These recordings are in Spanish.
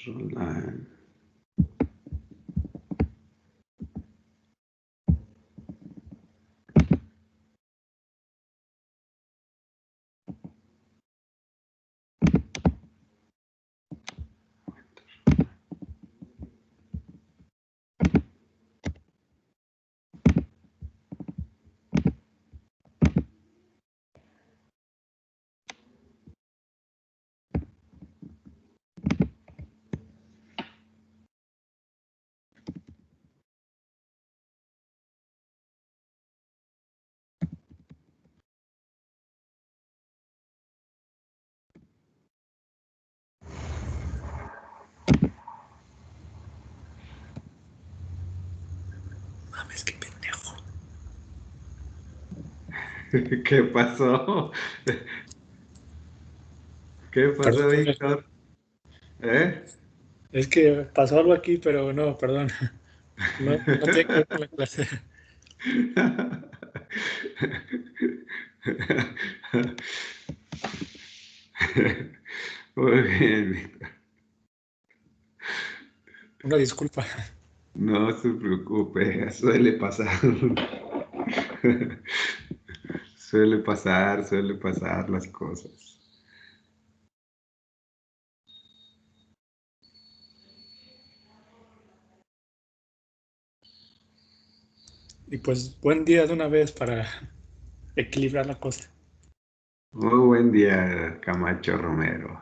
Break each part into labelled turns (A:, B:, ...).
A: Roland.
B: Mames, qué pendejo.
A: ¿Qué pasó? ¿Qué pasó,
B: Perdón, profe.
A: Víctor? ¿Eh?
B: Es que pasó algo aquí, pero no, perdón. No tiene que ver con la clase.
A: Muy bien, Víctor.
B: Una disculpa.
A: No se preocupe, suele pasar. Suele pasar las cosas.
B: Y pues buen día de una vez para equilibrar la cosa.
A: Muy buen día, Camacho Romero.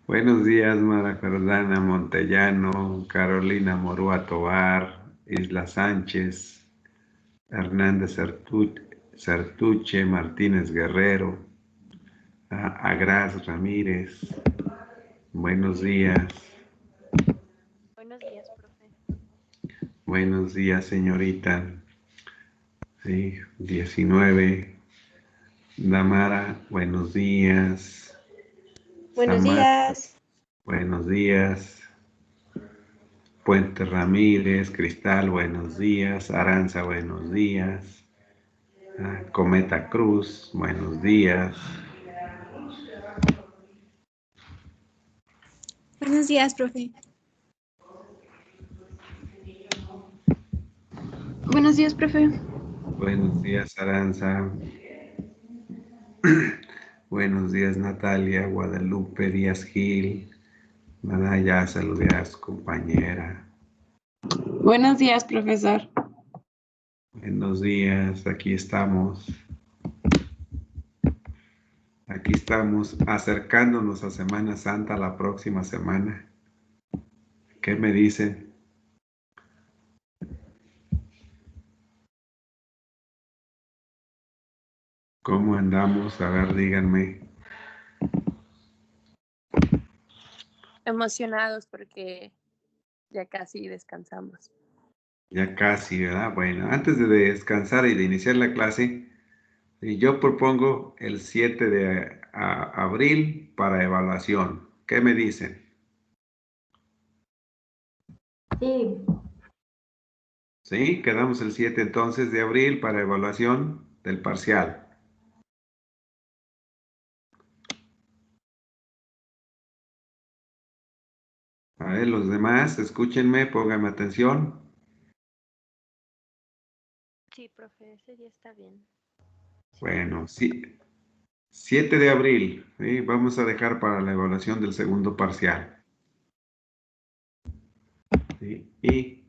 A: Buenos días, Mara Jordana Montellano, Carolina Morúa Tobar, Isla Sánchez, Hernández Sertuche, Martínez Guerrero, Agras Ramírez. Buenos días.
C: Buenos días, profe.
A: Buenos días, señorita. Sí, 19. Damara, buenos días.
C: Buenos
A: Samantha,
C: días.
A: buenos días. Puente Ramírez, Cristal, buenos días. Aranza, buenos días. Cometa Cruz, buenos días.
D: Buenos días, profe.
E: Buenos días, profe.
A: Buenos días, Aranza. Buenos días, Natalia, Guadalupe, Díaz Gil. Nada, ya saludé a su compañera.
E: Buenos días, profesor.
A: Buenos días, aquí estamos. Aquí estamos acercándonos a Semana Santa la próxima semana. ¿Qué me dicen? ¿Cómo andamos? A ver, díganme.
C: Emocionados porque ya casi descansamos.
A: Ya casi, ¿verdad? Bueno, antes de descansar y de iniciar la clase, yo propongo el 7 de abril para evaluación. ¿Qué me dicen?
E: Sí.
A: ¿Sí? Quedamos el 7 entonces de abril para evaluación del parcial. A ver, los demás, escúchenme, pónganme atención.
C: Sí, profe, ese día está bien.
A: Bueno, sí, 7 de abril, ¿sí? Vamos a dejar para la evaluación del segundo parcial. ¿Sí? Y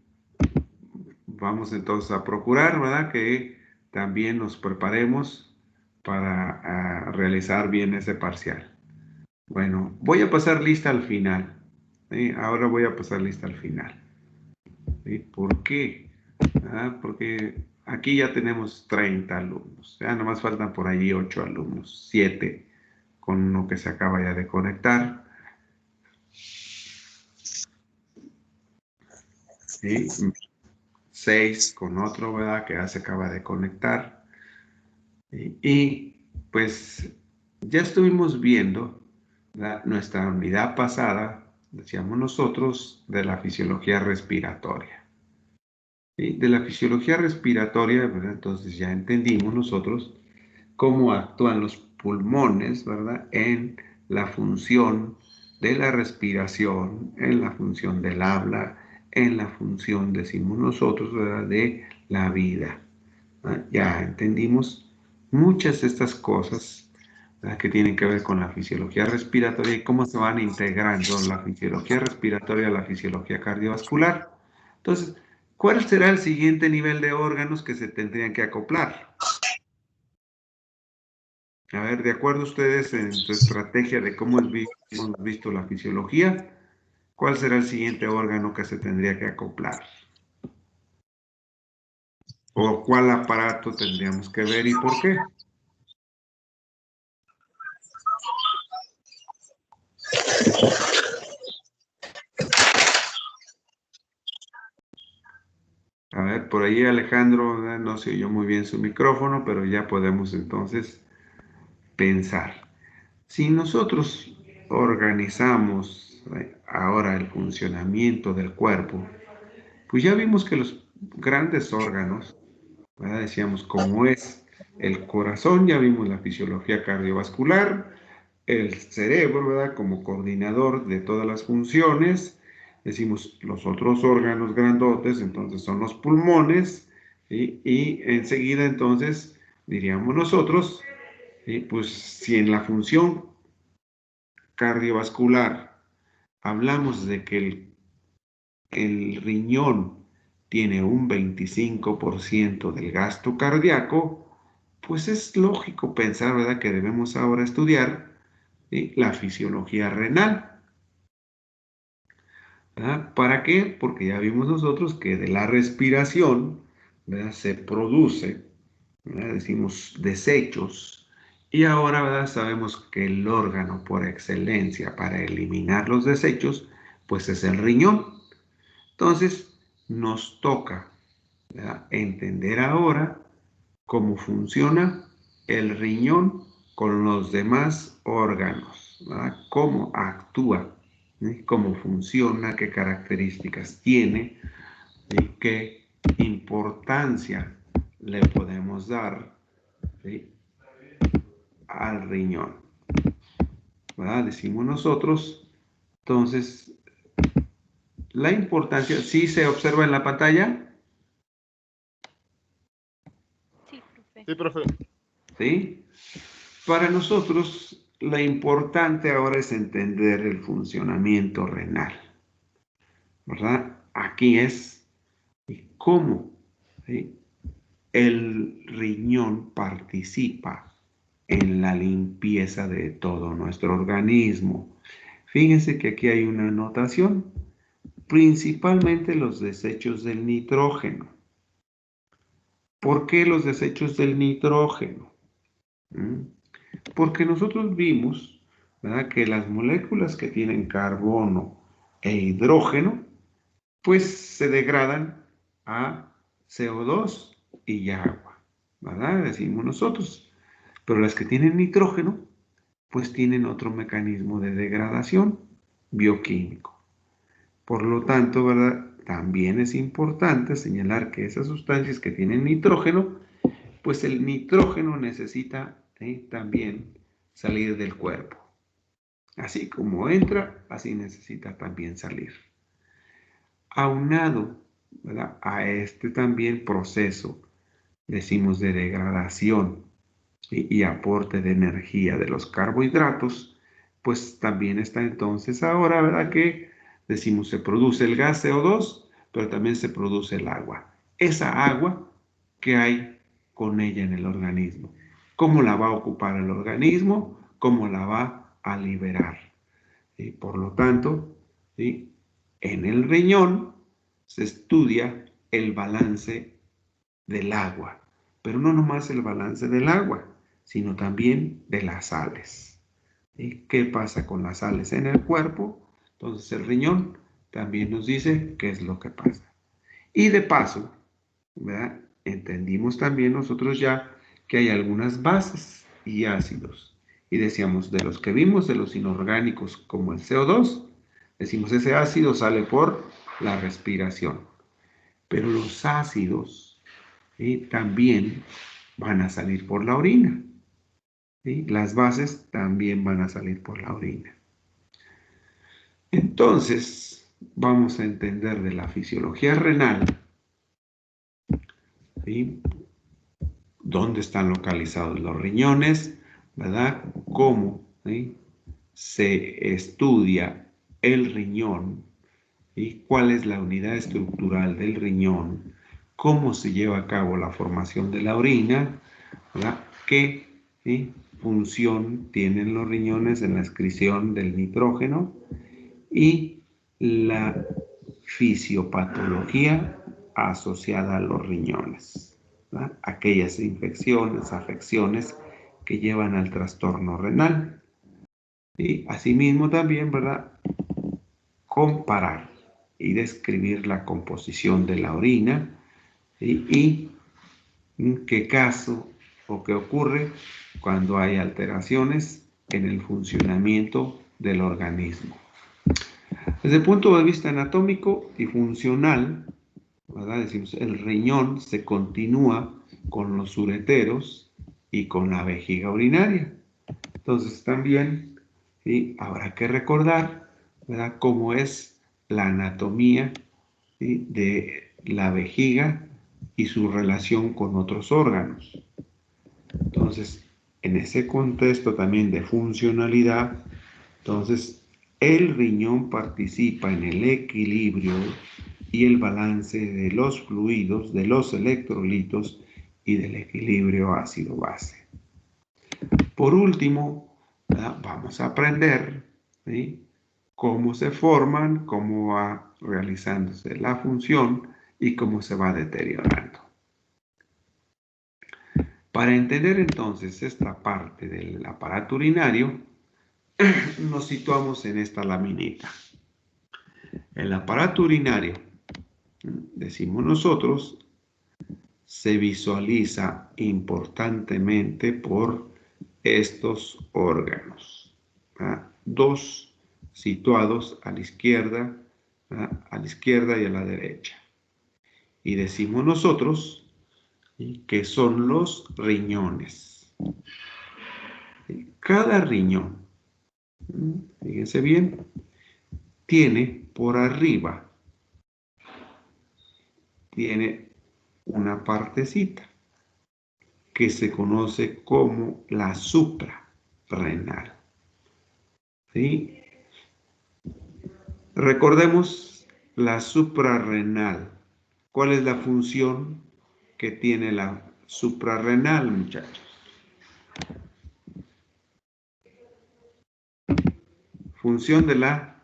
A: vamos entonces a procurar, ¿verdad? Que también nos preparemos para realizar bien ese parcial. Bueno, voy a pasar lista al final. ¿Sí? Ahora voy a pasar lista al final. ¿Sí? ¿Por qué? Porque aquí ya tenemos 30 alumnos. Ya nomás faltan por ahí 8 alumnos, 7 con uno que se acaba ya de conectar. ¿Sí? 6 con otro, ¿verdad? Que ya se acaba de conectar. Y pues ya estuvimos viendo nuestra unidad pasada, decíamos nosotros, de la fisiología respiratoria. ¿Sí? De la fisiología respiratoria, ¿verdad? Entonces ya entendimos nosotros cómo actúan los pulmones, ¿verdad? En la función de la respiración, en la función del habla, en la función, decimos nosotros, ¿verdad?, de la vida. Ya entendimos muchas de estas cosas, ¿verdad?, que tienen que ver con la fisiología respiratoria y cómo se van integrando la fisiología respiratoria a la fisiología cardiovascular. Entonces, ¿cuál será el siguiente nivel de órganos que se tendrían que acoplar? A ver, de acuerdo a ustedes en su estrategia de cómo hemos visto la fisiología, ¿cuál será el siguiente órgano que se tendría que acoplar? ¿O cuál aparato tendríamos que ver y por qué? A ver, por ahí Alejandro no se oyó muy bien su micrófono, pero ya podemos entonces pensar. Si nosotros organizamos ahora el funcionamiento del cuerpo, pues ya vimos que los grandes órganos, ¿verdad?, decíamos cómo es el corazón, ya vimos la fisiología cardiovascular, el cerebro, ¿verdad?, como coordinador de todas las funciones. Decimos los otros órganos grandotes, entonces son los pulmones, ¿sí? Y enseguida entonces diríamos nosotros, ¿sí?, pues si en la función cardiovascular hablamos de que el riñón tiene un 25% del gasto cardíaco, pues es lógico pensar, ¿verdad?, que debemos ahora estudiar, ¿sí?, la fisiología renal. ¿Verdad? ¿Para qué? Porque ya vimos nosotros que de la respiración, ¿verdad?, se produce, ¿verdad?, decimos desechos, y ahora, ¿verdad?, sabemos que el órgano por excelencia para eliminar los desechos, pues es el riñón. Entonces, nos toca, ¿verdad?, entender ahora cómo funciona el riñón con los demás órganos, ¿verdad?, cómo actúa, ¿sí?, cómo funciona, qué características tiene y qué importancia le podemos dar, ¿sí?, al riñón, ¿verdad? Decimos nosotros. Entonces, la importancia, ¿sí se observa en la pantalla?
C: Sí, profe.
B: Sí, profe.
A: ¿Sí? Para nosotros, lo importante ahora es entender el funcionamiento renal, ¿verdad? Aquí es cómo, ¿sí?, el riñón participa en la limpieza de todo nuestro organismo. Fíjense que aquí hay una anotación, principalmente los desechos del nitrógeno. ¿Por qué los desechos del nitrógeno? Porque nosotros vimos, ¿verdad?, que las moléculas que tienen carbono e hidrógeno, pues se degradan a CO2 y agua, ¿verdad? Decimos nosotros. Pero las que tienen nitrógeno, pues tienen otro mecanismo de degradación bioquímico. Por lo tanto, ¿verdad?, también es importante señalar que esas sustancias que tienen nitrógeno, pues el nitrógeno necesita también salir del cuerpo. Así como entra, así necesita también salir. Aunado, ¿verdad?, a este también proceso, decimos, de degradación y aporte de energía de los carbohidratos, pues también está entonces ahora, ¿verdad?, que decimos se produce el gas CO2, pero también se produce el agua. Esa agua que hay con ella en el organismo. ¿Cómo la va a ocupar el organismo? ¿Cómo la va a liberar? Y por lo tanto, ¿sí?, en el riñón se estudia el balance del agua, pero no nomás el balance del agua, sino también de las sales. ¿Y qué pasa con las sales en el cuerpo? Entonces el riñón también nos dice qué es lo que pasa. Y de paso, ¿verdad?, entendimos también nosotros ya que hay algunas bases y ácidos. Y decíamos, de los que vimos, de los inorgánicos como el CO2, decimos ese ácido sale por la respiración. Pero los ácidos también van a salir por la orina. ¿Sí? Las bases también van a salir por la orina. Entonces, vamos a entender de la fisiología renal, ¿sí? Dónde están localizados los riñones, ¿verdad? Cómo, ¿sí?, se estudia el riñón y cuál es la unidad estructural del riñón, cómo se lleva a cabo la formación de la orina, ¿verdad? ¿Qué, sí, función tienen los riñones en la excreción del nitrógeno? Y la fisiopatología asociada a los riñones, ¿verdad? Aquellas infecciones, afecciones que llevan al trastorno renal. Y asimismo también, ¿verdad?, comparar y describir la composición de la orina, ¿sí?, y qué caso o qué ocurre cuando hay alteraciones en el funcionamiento del organismo. Desde el punto de vista anatómico y funcional, ¿verdad?, decimos, el riñón se continúa con los ureteros y con la vejiga urinaria. Entonces también, ¿sí?, habrá que recordar, ¿verdad?, cómo es la anatomía, ¿sí?, de la vejiga y su relación con otros órganos. Entonces, en ese contexto también de funcionalidad, entonces el riñón participa en el equilibrio y el balance de los fluidos, de los electrolitos y del equilibrio ácido-base. Por último, ¿verdad?, vamos a aprender, ¿sí?, cómo se forman, cómo va realizándose la función y cómo se va deteriorando. Para entender entonces esta parte del aparato urinario, nos situamos en esta laminita. El aparato urinario, decimos nosotros, se visualiza importantemente por estos órganos, ¿verdad?, dos situados a la izquierda, ¿verdad?, a la izquierda y a la derecha. Y decimos nosotros, ¿sí?, que son los riñones. Cada riñón, fíjense bien, tiene por arriba, tiene una partecita que se conoce como la suprarrenal, ¿sí? Recordemos la suprarrenal. ¿Cuál es la función que tiene la suprarrenal, muchachos? Función de la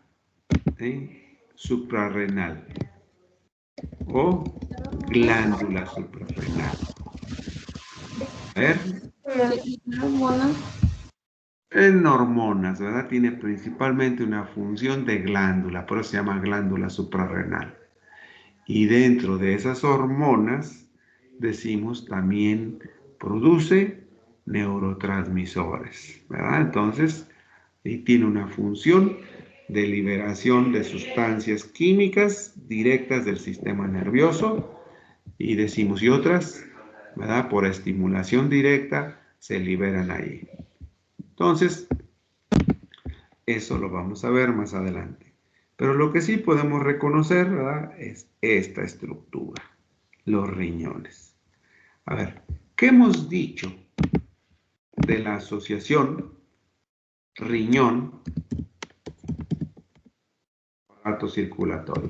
A: suprarrenal o glándula suprarrenal. A ver. En hormonas, ¿verdad? Tiene principalmente una función de glándula, por eso se llama glándula suprarrenal. Y dentro de esas hormonas, decimos, también produce neurotransmisores, ¿verdad? Entonces, tiene una función de liberación de sustancias químicas directas del sistema nervioso y decimos, y otras, ¿verdad?, por estimulación directa se liberan ahí. Entonces, eso lo vamos a ver más adelante. Pero lo que sí podemos reconocer, ¿verdad?, es esta estructura, los riñones. A ver, ¿qué hemos dicho de la asociación riñón aparato circulatorio?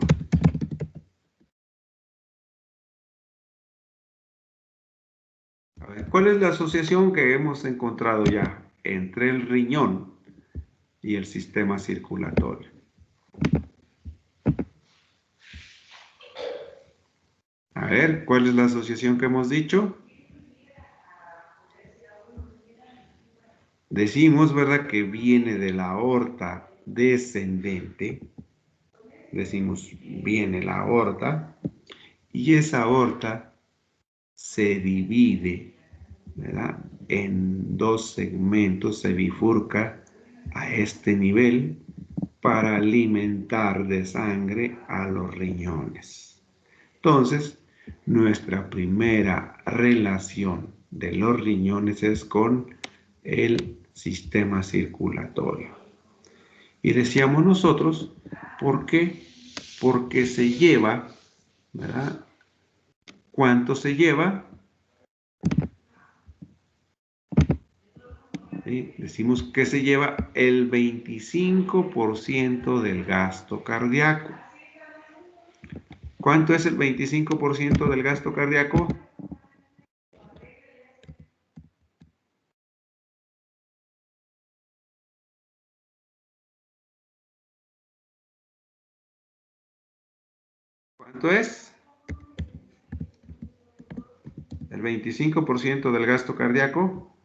A: A ver, ¿cuál es la asociación que hemos encontrado ya entre el riñón y el sistema circulatorio? A ver, ¿cuál es la asociación que hemos dicho? Decimos, ¿verdad?, que viene de la aorta descendente. Decimos, viene la aorta, y esa aorta se divide, ¿verdad?, en dos segmentos, se bifurca a este nivel para alimentar de sangre a los riñones. Entonces, nuestra primera relación de los riñones es con el sistema circulatorio. Y decíamos nosotros, ¿por qué? Porque se lleva, ¿verdad? ¿Cuánto se lleva? ¿Sí? Decimos que se lleva el 25% del gasto cardíaco. ¿Cuánto es el 25% del gasto cardíaco? ¿Cuánto es? El 25% del gasto cardíaco.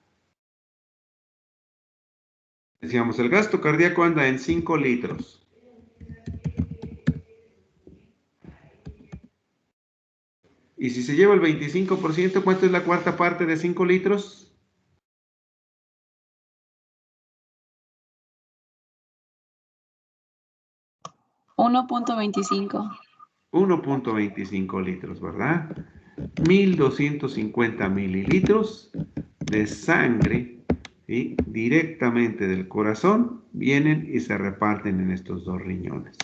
A: Decíamos, el gasto cardíaco anda en 5 litros. Y si se lleva el 25%, ¿cuánto es la cuarta parte de 5 litros?
E: 1.25.
A: 1.25 litros, ¿verdad? 1250 mililitros de sangre, ¿sí? Directamente del corazón vienen y se reparten en estos dos riñones.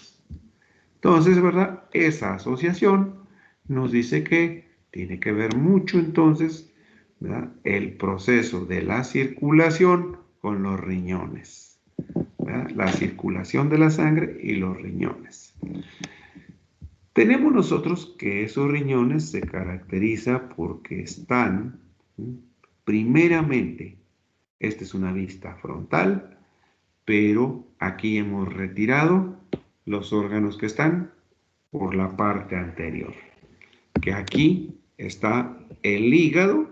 A: Entonces, ¿verdad? Esa asociación nos dice que tiene que ver mucho entonces, ¿verdad? El proceso de la circulación con los riñones, ¿verdad? La circulación de la sangre y los riñones. Tenemos nosotros que esos riñones se caracterizan porque están, primeramente, esta es una vista frontal, pero aquí hemos retirado los órganos que están por la parte anterior. Que aquí está el hígado,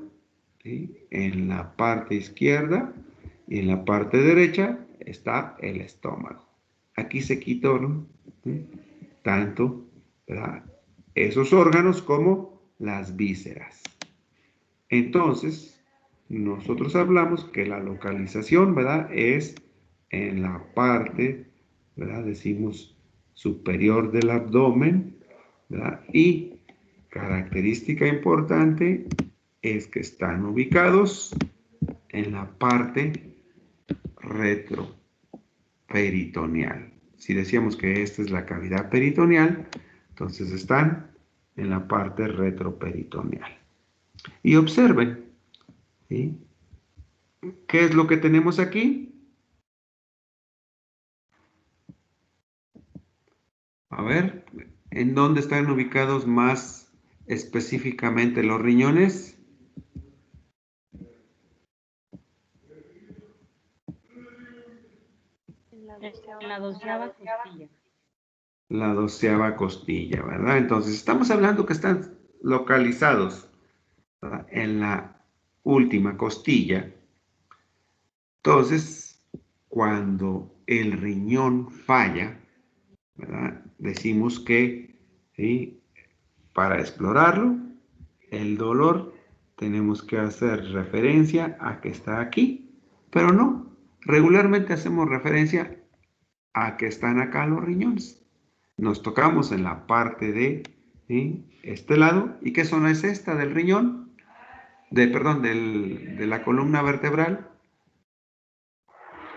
A: ¿sí? En la parte izquierda, y en la parte derecha está el estómago. Aquí se quitaron, ¿sí? Tanto, ¿verdad? Esos órganos como las vísceras. Entonces, nosotros hablamos que la localización, ¿verdad? Es en la parte, ¿verdad? Decimos superior del abdomen, ¿verdad? Y característica importante es que están ubicados en la parte retroperitoneal. Si decíamos que esta es la cavidad peritoneal, entonces están en la parte retroperitoneal. Y observen, ¿sí? ¿Qué es lo que tenemos aquí? A ver, ¿en dónde están ubicados más específicamente los riñones?
C: En la
D: En la 12ª costilla.
A: La 12ª costilla, ¿verdad? Entonces, estamos hablando que están localizados, ¿verdad? En la última costilla. Entonces, cuando el riñón falla, ¿verdad? Decimos que, ¿sí? Para explorarlo, el dolor, tenemos que hacer referencia a que está aquí, pero no. Regularmente hacemos referencia a que están acá los riñones. Nos tocamos en la parte de, ¿sí? Este lado. ¿Y qué zona es esta del riñón? Perdón, de la columna vertebral.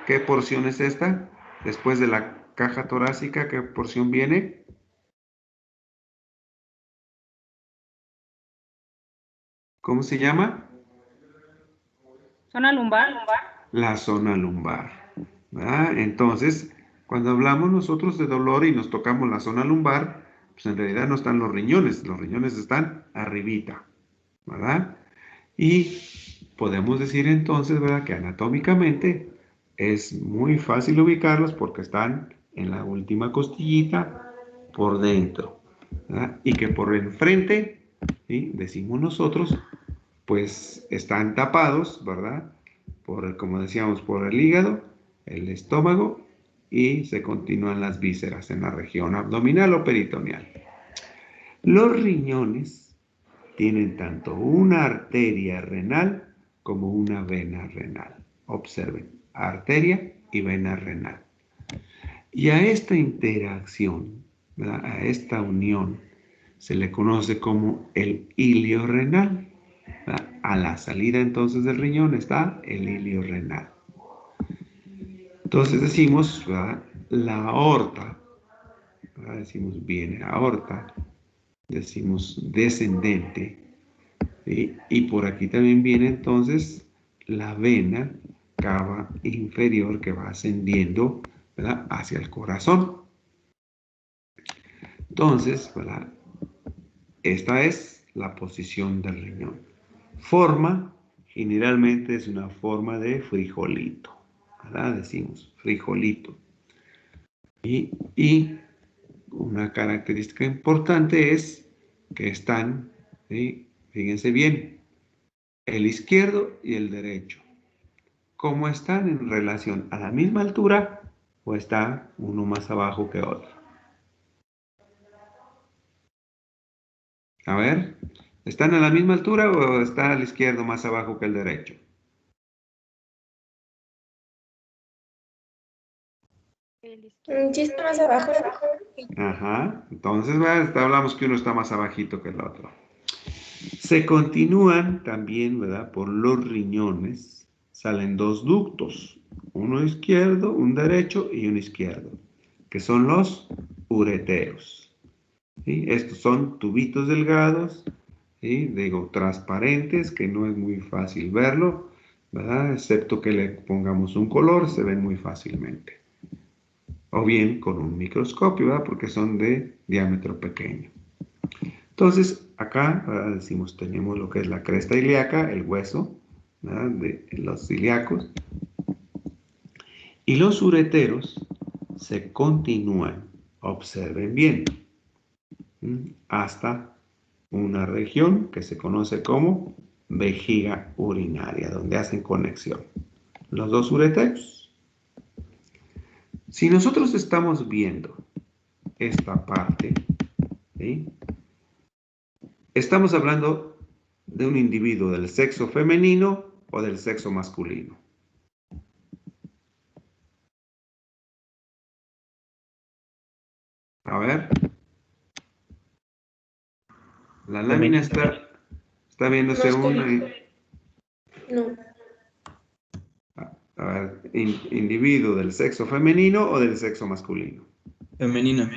A: ¿Qué porción es esta? Después de la caja torácica, ¿qué porción viene? ¿Cómo se llama?
D: Zona lumbar.
A: La zona lumbar, ¿verdad? Entonces, cuando hablamos nosotros de dolor y nos tocamos la zona lumbar, pues en realidad no están los riñones están arribita, ¿verdad? Y podemos decir entonces, ¿verdad? Que anatómicamente es muy fácil ubicarlos porque están en la última costillita por dentro, ¿verdad? Y que por enfrente, ¿sí? Decimos nosotros, pues están tapados, ¿verdad? Como decíamos, por el hígado, el estómago y se continúan las vísceras en la región abdominal o peritoneal. Los riñones tienen tanto una arteria renal como una vena renal. Observen, arteria y vena renal. Y a esta interacción, ¿verdad? A esta unión, se le conoce como el ilio renal. ¿Verdad? A la salida entonces del riñón está el ilio renal. Entonces decimos, ¿verdad? la aorta, ¿verdad? Decimos viene aorta, decimos descendente, ¿sí? Y por aquí también viene entonces la vena cava inferior que va ascendiendo, ¿verdad? Hacia el corazón. Entonces, ¿verdad? Esta es la posición del riñón. Forma, generalmente es una forma de frijolito, ¿verdad? Decimos frijolito. Y una característica importante es que están, ¿sí? Fíjense bien, el izquierdo y el derecho. ¿Cómo están en relación a la misma altura o está uno más abajo que otro? A ver, ¿están a la misma altura o está el izquierdo más abajo que el derecho?
E: Sí, está más abajo.
A: Ajá, entonces hablamos que uno está más abajito que el otro. Se continúan también, ¿verdad? Por los riñones salen dos ductos, uno izquierdo, un derecho y un izquierdo, que son los ureteros. ¿Sí? Estos son tubitos delgados, ¿sí? Digo, transparentes, que no es muy fácil verlo, ¿verdad? Excepto que le pongamos un color, se ven muy fácilmente. O bien con un microscopio, ¿verdad? Porque son de diámetro pequeño. Entonces, acá decimos, tenemos lo que es la cresta ilíaca, el hueso, ¿verdad? De los ilíacos. Y los ureteros se continúan, observen bien, hasta una región que se conoce como vejiga urinaria, donde hacen conexión los dos ureteros. Si nosotros estamos viendo esta parte, ¿sí? Estamos hablando de un individuo del sexo femenino o del sexo masculino. A ver. La lámina está viéndose un...
E: No.
A: A ver, individuo del sexo femenino o del sexo masculino.
F: Femenina.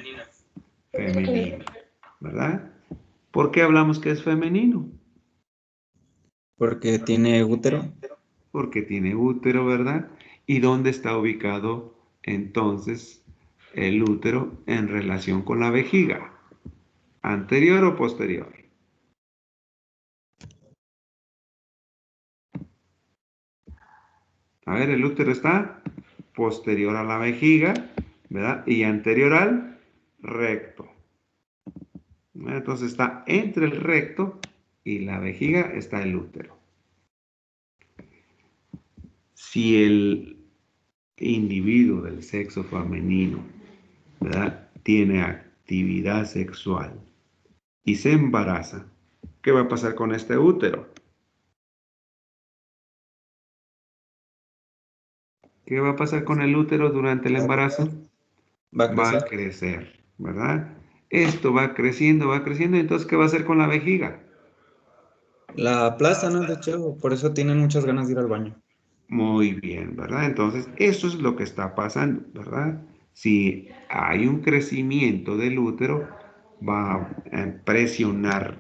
A: Femenino, ¿verdad? ¿Por qué hablamos que es femenino?
F: Porque tiene útero.
A: Porque tiene útero, ¿verdad? ¿Y dónde está ubicado entonces el útero en relación con la vejiga? ¿Anterior o posterior? A ver, el útero está posterior a la vejiga, ¿verdad? Y anterior al recto. Entonces está entre el recto y la vejiga está el útero. Si el individuo del sexo femenino, ¿verdad?, tiene actividad sexual y se embaraza, ¿qué va a pasar con este útero? ¿Qué va a pasar con el útero durante el embarazo?
F: Va a
A: Va a
F: crecer.
A: crecer, ¿verdad? Esto va creciendo, y entonces, ¿qué va a hacer con la vejiga?
F: La aplasta, ¿no? De hecho, por eso tienen muchas ganas de ir al baño.
A: Muy bien, ¿verdad? Entonces, eso es lo que está pasando, ¿verdad? Si hay un crecimiento del útero, va a presionar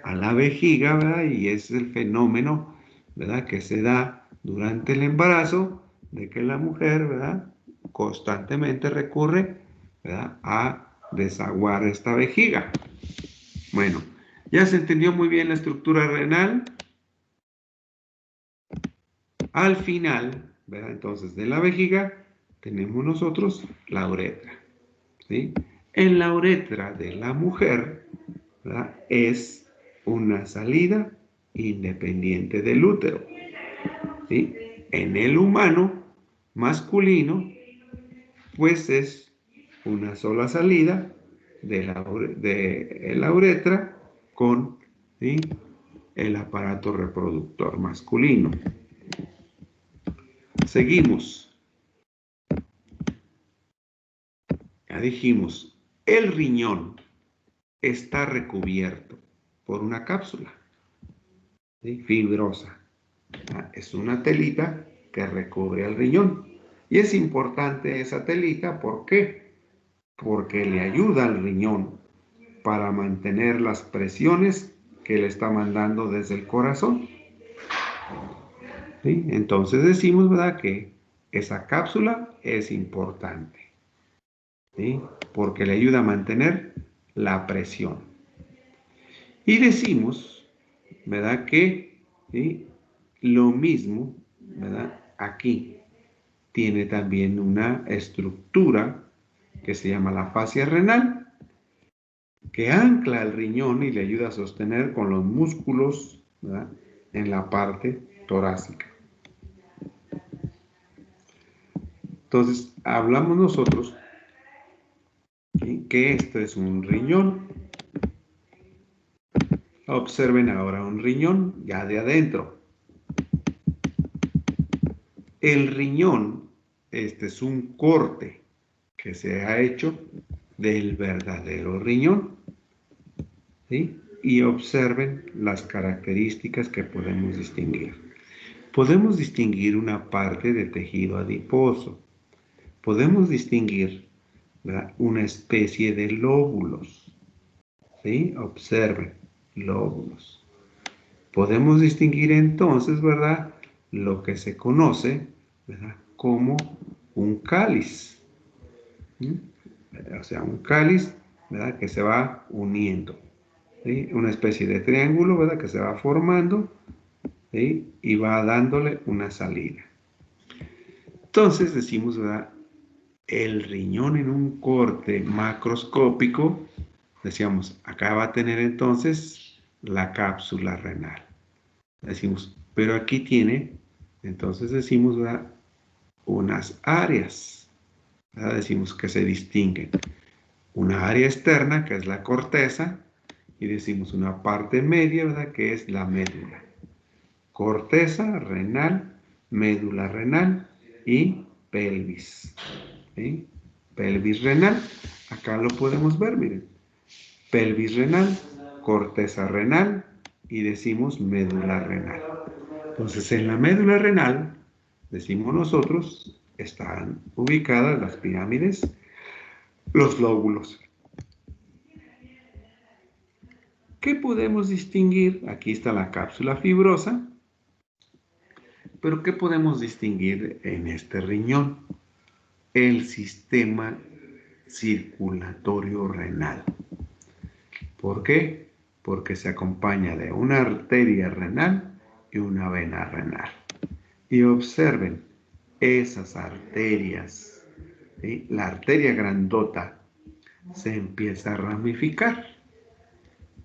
A: a la vejiga, ¿verdad? Y ese es el fenómeno, ¿verdad?, que se da durante el embarazo, de que la mujer, ¿verdad?, constantemente recurre, ¿verdad?, a desaguar esta vejiga. Bueno, ya se entendió muy bien la estructura renal. Al final, ¿verdad?, entonces de la vejiga tenemos nosotros la uretra, ¿sí? En la uretra de la mujer, ¿verdad?, es una salida independiente del útero, ¿sí? En el humano masculino, pues es una sola salida de la uretra con, ¿sí?, el aparato reproductor masculino. Seguimos. Ya dijimos, el riñón está recubierto por una cápsula, ¿sí?, fibrosa. Es una telita que recubre al riñón. Y es importante esa telita, ¿por qué? Porque le ayuda al riñón para mantener las presiones que le está mandando desde el corazón. ¿Sí? Entonces decimos, ¿verdad?, que esa cápsula es importante, ¿sí? Porque le ayuda a mantener la presión. Y decimos, ¿verdad?, que ¿sí?, lo mismo, ¿verdad?, aquí tiene también una estructura que se llama la fascia renal, que ancla al riñón y le ayuda a sostener con los músculos, ¿verdad?, en la parte torácica. Entonces, hablamos nosotros, ¿sí?, que esto es un riñón. Observen ahora un riñón ya de adentro. El riñón, este es un corte que se ha hecho del verdadero riñón, ¿sí? Y observen las características que podemos distinguir. Podemos distinguir una parte de tejido adiposo. Podemos distinguir, ¿verdad?, una especie de lóbulos, ¿sí? Observen, lóbulos. Podemos distinguir entonces, ¿verdad?, lo que se conoce, ¿verdad?, como un cáliz. ¿Sí? O sea, un cáliz, ¿verdad?, que se va uniendo. ¿Sí? Una especie de triángulo, ¿verdad?, que se va formando, ¿sí?, y va dándole una salida. Entonces decimos, ¿verdad?, el riñón en un corte macroscópico, decíamos, acá va a tener entonces la cápsula renal. Decimos, pero aquí tiene, entonces decimos, ¿verdad?, unas áreas, ¿verdad?, decimos que se distinguen. Una área externa, que es la corteza, y decimos una parte media, ¿verdad?, que es la médula. Corteza renal, médula renal y pelvis. ¿Sí? Pelvis renal, acá lo podemos ver, miren. Pelvis renal, corteza renal y decimos médula renal. Entonces, en la médula renal, decimos nosotros, están ubicadas las pirámides, los lóbulos. ¿Qué podemos distinguir? Aquí está la cápsula fibrosa, pero ¿qué podemos distinguir en este riñón? El sistema circulatorio renal. ¿Por qué? Porque se acompaña de una arteria renal y una vena renal. Y observen esas arterias, ¿sí? La arteria grandota se empieza a ramificar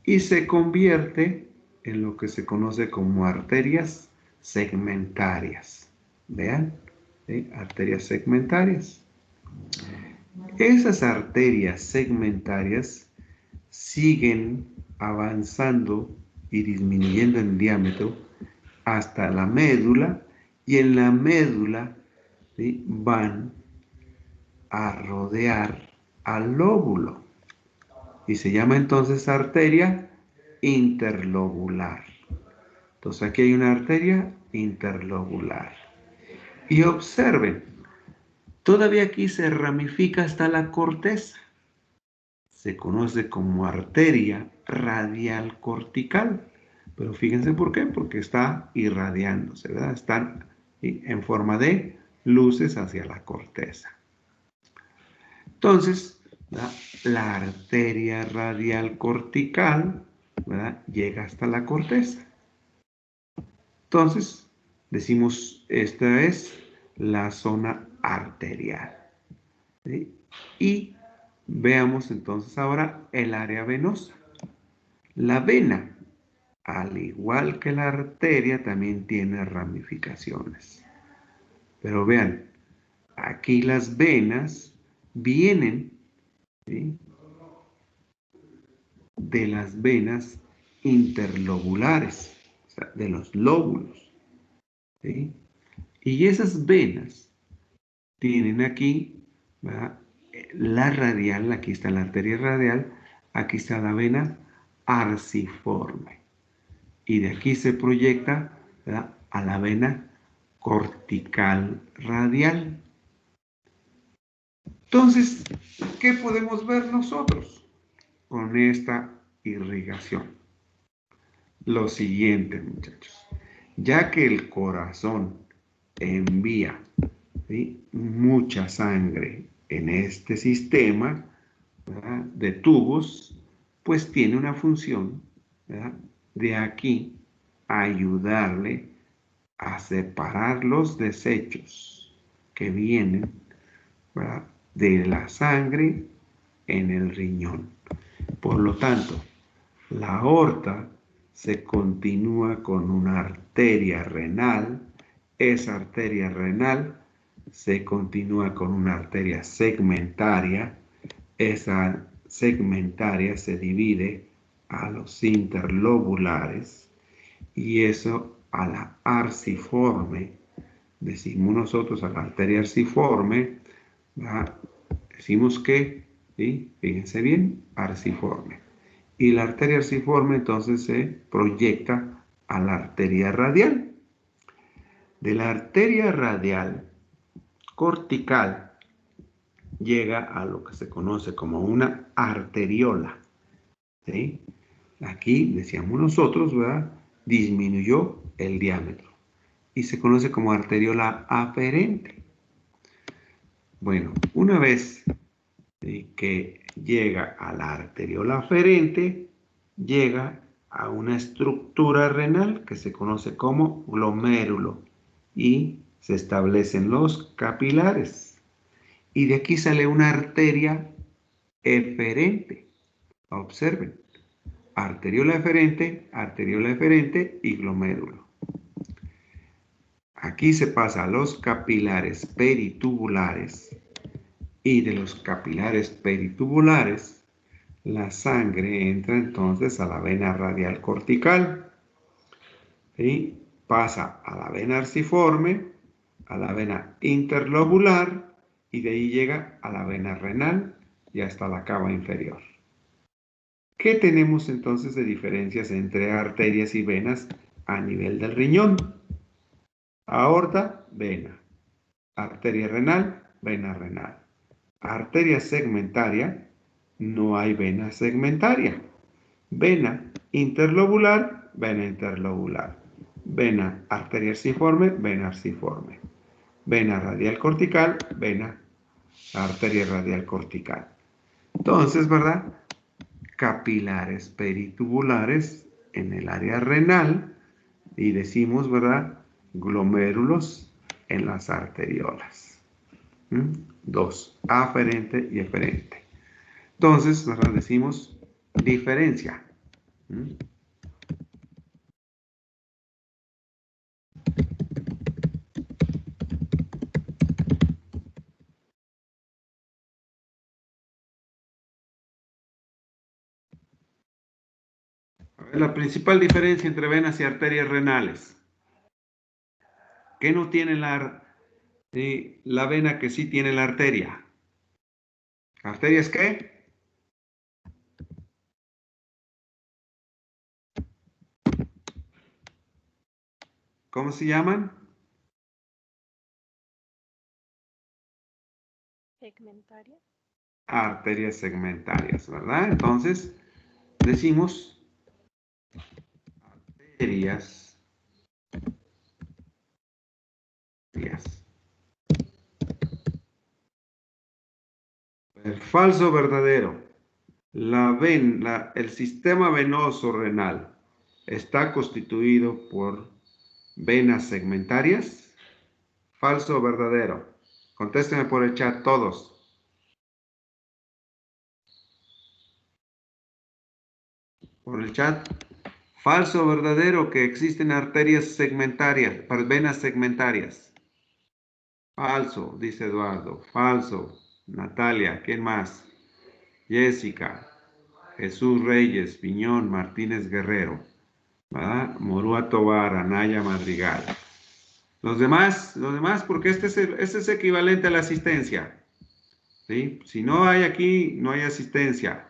A: y se convierte en lo que se conoce como arterias segmentarias. Vean, ¿sí?, arterias segmentarias. Esas arterias segmentarias siguen avanzando y disminuyendo en diámetro hasta la médula, y en la médula, ¿sí?, van a rodear al lóbulo y se llama entonces arteria interlobular. Entonces aquí hay una arteria interlobular. Y observen, todavía aquí se ramifica hasta la corteza. Se conoce como arteria radial cortical. Pero fíjense por qué, porque está irradiándose, ¿verdad? Están en forma de luces hacia la corteza. Entonces, la arteria radial cortical, ¿verdad?, llega hasta la corteza. Entonces, decimos, esta es la zona arterial. ¿Sí? Y veamos entonces ahora el área venosa. La vena, al igual que la arteria, también tiene ramificaciones. Pero vean, aquí las venas vienen, ¿sí?, de las venas interlobulares, o sea, de los lóbulos, ¿sí? Y esas venas tienen aquí, ¿verdad?, la radial, aquí está la arteria radial, aquí está la vena arciforme. Y de aquí se proyecta, ¿verdad?, a la vena cortical radial. Entonces, ¿qué podemos ver nosotros con esta irrigación? Lo siguiente, muchachos. Ya que el corazón envía, ¿sí?, mucha sangre en este sistema, ¿verdad?, de tubos, pues tiene una función, ¿verdad?, de aquí ayudarle a separar los desechos que vienen, ¿verdad?, de la sangre en el riñón. Por lo tanto, la aorta se continúa con una arteria renal. Esa arteria renal se continúa con una arteria segmentaria. Esa segmentaria se divide a los interlobulares y eso a la arciforme. Decimos nosotros a la arteria arciforme, ¿verdad?, decimos que, ¿sí?, fíjense bien, arciforme. Y la arteria arciforme entonces se proyecta a la arteria radial. De la arteria radial cortical llega a lo que se conoce como una arteriola, ¿sí? Aquí decíamos nosotros, ¿verdad?, disminuyó el diámetro y se conoce como arteriola aferente. Bueno, una vez que llega a la arteriola aferente, llega a una estructura renal que se conoce como glomérulo y se establecen los capilares. Y de aquí sale una arteria eferente. Observen, arteriola eferente y glomérulo. Aquí se pasa a los capilares peritubulares y de los capilares peritubulares la sangre entra entonces a la vena radial cortical, ¿sí?, pasa a la vena arciforme, a la vena interlobular y de ahí llega a la vena renal y hasta la cava inferior. ¿Qué tenemos entonces de diferencias entre arterias y venas a nivel del riñón? Aorta, vena. Arteria renal, vena renal. Arteria segmentaria, no hay vena segmentaria. Vena interlobular, vena interlobular. Vena arteria arciforme, vena arciforme. Vena radial cortical, vena arteria radial cortical. Entonces, ¿verdad?, capilares peritubulares en el área renal y decimos, ¿verdad?, glomérulos en las arteriolas. 2, aferente y eferente. Entonces, ¿verdad?, decimos diferencia. La principal diferencia entre venas y arterias renales. ¿Qué no tiene la vena que sí tiene la arteria? ¿Arterias qué? ¿Cómo se llaman?
C: Segmentaria.
A: Arterias segmentarias, ¿verdad? Entonces, decimos arterias. Falso o verdadero. El sistema venoso renal está constituido por venas segmentarias. Falso o verdadero. Contéstenme por el chat todos. Por el chat. Falso o verdadero que existen arterias segmentarias, venas segmentarias. Falso, dice Eduardo. Falso. Natalia, ¿quién más? Jessica, Jesús Reyes, Piñón, Martínez Guerrero, ¿verdad? Morúa Tobar, Anaya Madrigal. Los demás, porque este es equivalente a la asistencia. ¿Sí? Si no hay aquí, no hay asistencia.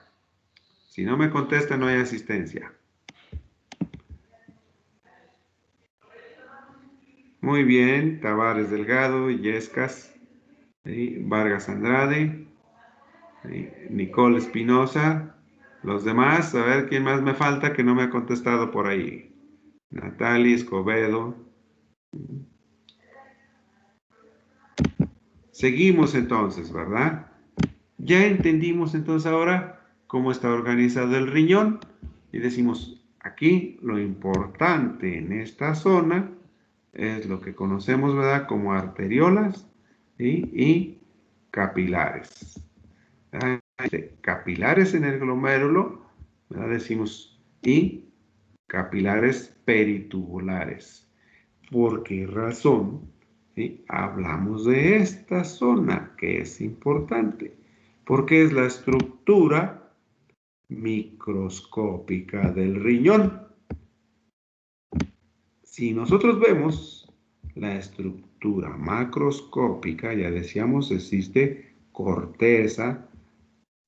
A: Si no me contesta, no hay asistencia. Muy bien, Tavares Delgado, Yescas, ¿sí?, Vargas Andrade, ¿sí? Nicole Espinosa. Los demás, a ver quién más me falta que no me ha contestado por ahí. Natalia Escobedo. Seguimos entonces, ¿verdad? Ya entendimos entonces ahora cómo está organizado el riñón y decimos, aquí lo importante en esta zona es lo que conocemos, ¿verdad? Como arteriolas, ¿sí? Y capilares. Capilares en el glomérulo, ¿verdad? Decimos, y capilares peritubulares. ¿Por qué razón? ¿Sí? Hablamos de esta zona que es importante, porque es la estructura microscópica del riñón. Si nosotros vemos la estructura macroscópica, ya decíamos, existe corteza,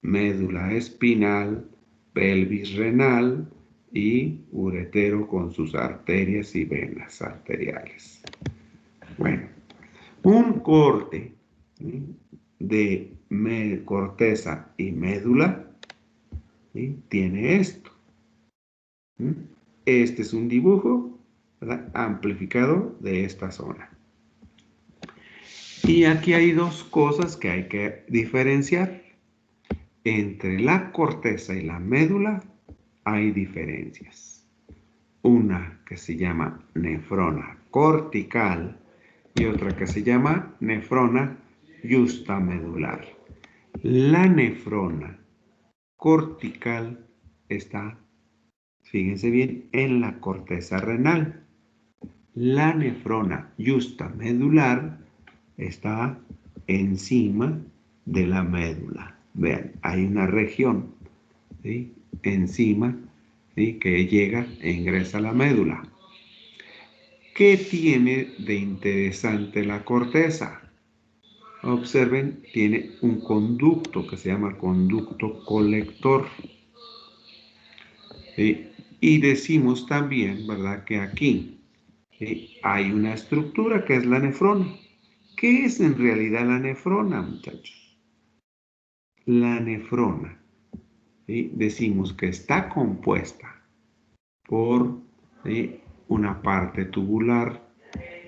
A: médula espinal, pelvis renal y uretero con sus arterias y venas arteriales. Bueno, un corte de corteza y médula, ¿sí? Tiene esto. Este es un dibujo, ¿verdad? Amplificado de esta zona. Y aquí hay dos cosas que hay que diferenciar. Entre la corteza y la médula hay diferencias. Una que se llama nefrona cortical y otra que se llama nefrona justamedular. La nefrona cortical está, fíjense bien, en la corteza renal. La nefrona justamedular está encima de la médula. Vean, hay una región, ¿sí? Encima, ¿sí? Que llega e ingresa a la médula. ¿Qué tiene de interesante la corteza? Observen, tiene un conducto que se llama conducto colector. ¿Sí? Y decimos también, ¿verdad?, que aquí, ¿sí?, hay una estructura que es la nefrona. ¿Qué es en realidad la nefrona, muchachos? La nefrona, ¿sí?, decimos que está compuesta por, ¿sí?, una parte tubular,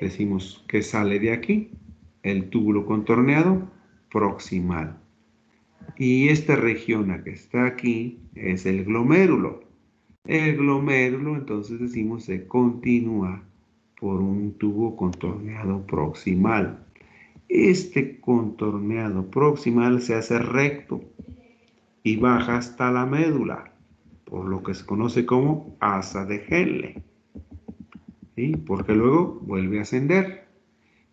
A: decimos que sale de aquí, el túbulo contorneado proximal. Y esta región que está aquí es el glomérulo. El glomérulo, entonces decimos, se continúa por un tubo contorneado proximal. Este contorneado proximal se hace recto y baja hasta la médula, por lo que se conoce como asa de Henle. ¿Sí? Porque luego vuelve a ascender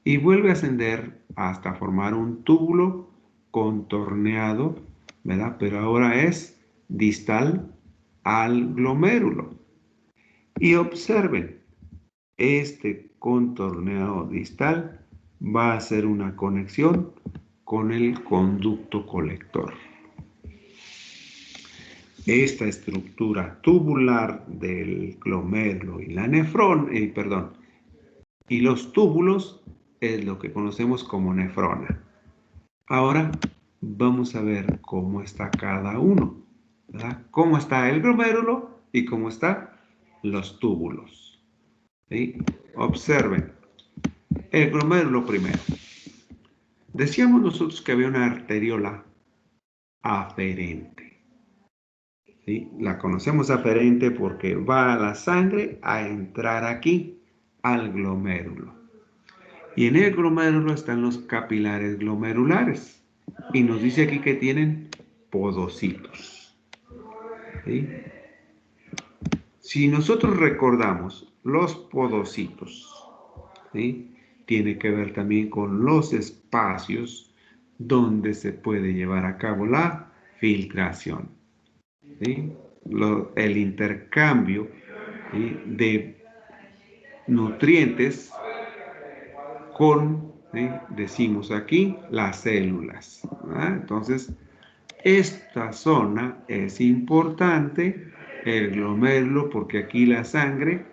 A: y vuelve a ascender hasta formar un túbulo contorneado, ¿verdad? Pero ahora es distal al glomérulo. Y observen, este contorneado distal va a hacer una conexión con el conducto colector. Esta estructura tubular del glomérulo y la nefrona, y los túbulos es lo que conocemos como nefrona. Ahora vamos a ver cómo está cada uno, ¿verdad? Cómo está el glomérulo y cómo están los túbulos. ¿Sí? Observen. El glomérulo primero. Decíamos nosotros que había una arteriola aferente. ¿Sí? La conocemos aferente porque va a la sangre a entrar aquí, al glomérulo. Y en el glomérulo están los capilares glomerulares. Y nos dice aquí que tienen podocitos. ¿Sí? Si nosotros recordamos los podocitos, ¿sí?, tiene que ver también con los espacios donde se puede llevar a cabo la filtración. ¿Sí? El intercambio, ¿sí?, de nutrientes con, ¿sí?, decimos aquí, las células. ¿Verdad? Entonces, esta zona es importante, el glomérulo, porque aquí la sangre,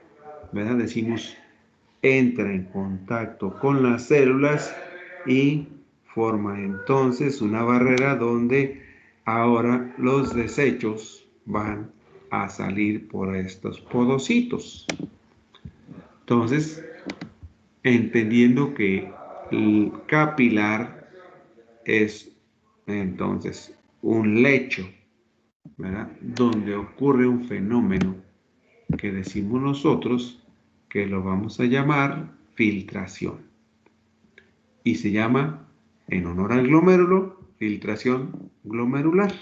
A: ¿verdad?, decimos, entra en contacto con las células y forma entonces una barrera donde ahora los desechos van a salir por estos podocitos. Entonces, entendiendo que el capilar es entonces un lecho, ¿verdad? Donde ocurre un fenómeno que decimos nosotros que lo vamos a llamar filtración. Y se llama, en honor al glomérulo, filtración glomerular.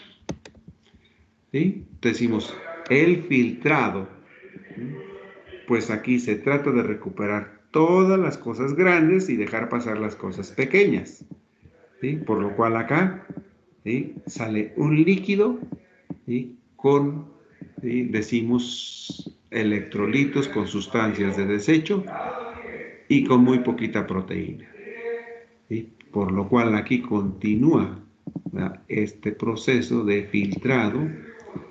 A: ¿Sí? Decimos, el filtrado, pues aquí se trata de recuperar todas las cosas grandes y dejar pasar las cosas pequeñas. ¿Sí? Por lo cual acá, ¿sí?, sale un líquido, ¿sí?, con, ¿sí?, decimos, electrolitos con sustancias de desecho y con muy poquita proteína. ¿Sí? Por lo cual aquí continúa, ¿verdad?, este proceso de filtrado,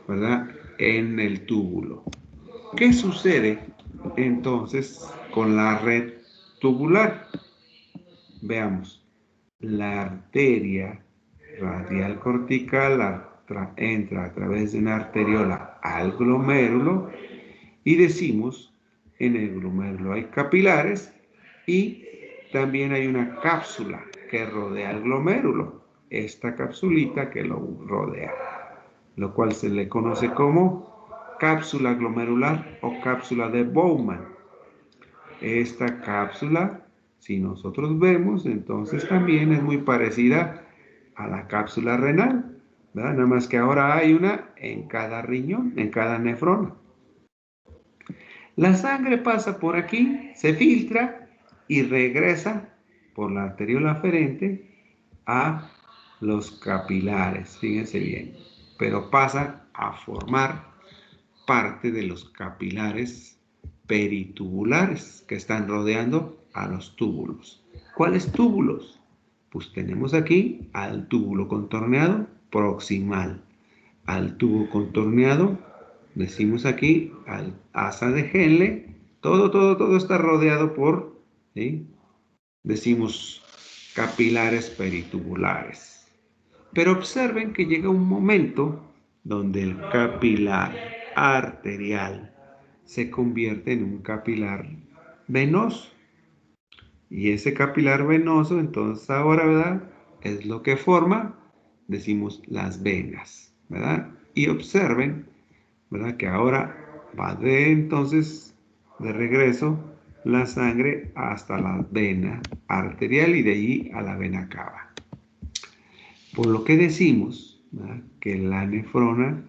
A: ¿verdad?, en el túbulo. ¿Qué sucede entonces con la red tubular? Veamos. La arteria radial cortical entra a través de una arteriola al glomérulo y decimos, en el glomérulo hay capilares y también hay una cápsula que rodea el glomérulo, esta capsulita que lo rodea, lo cual se le conoce como cápsula glomerular o cápsula de Bowman. Esta cápsula, si nosotros vemos, entonces también es muy parecida a la cápsula renal, ¿verdad? Nada más que ahora hay una en cada riñón, en cada nefrona. La sangre pasa por aquí, se filtra y regresa por la arteriola aferente a los capilares, fíjense bien, pero pasa a formar parte de los capilares peritubulares que están rodeando a los túbulos. ¿Cuáles túbulos? Pues tenemos aquí al túbulo contorneado proximal, al tubo contorneado, decimos aquí, al asa de Henle, todo está rodeado por, ¿sí?, decimos, capilares peritubulares. Pero observen que llega un momento donde el capilar arterial se convierte en un capilar venoso. Y ese capilar venoso, entonces ahora, ¿verdad?, es lo que forma, decimos, las venas, ¿verdad? Y observen, ¿verdad?, que ahora va entonces de regreso la sangre hasta la vena arterial y de allí a la vena cava. Por lo que decimos, ¿verdad?, que la nefrona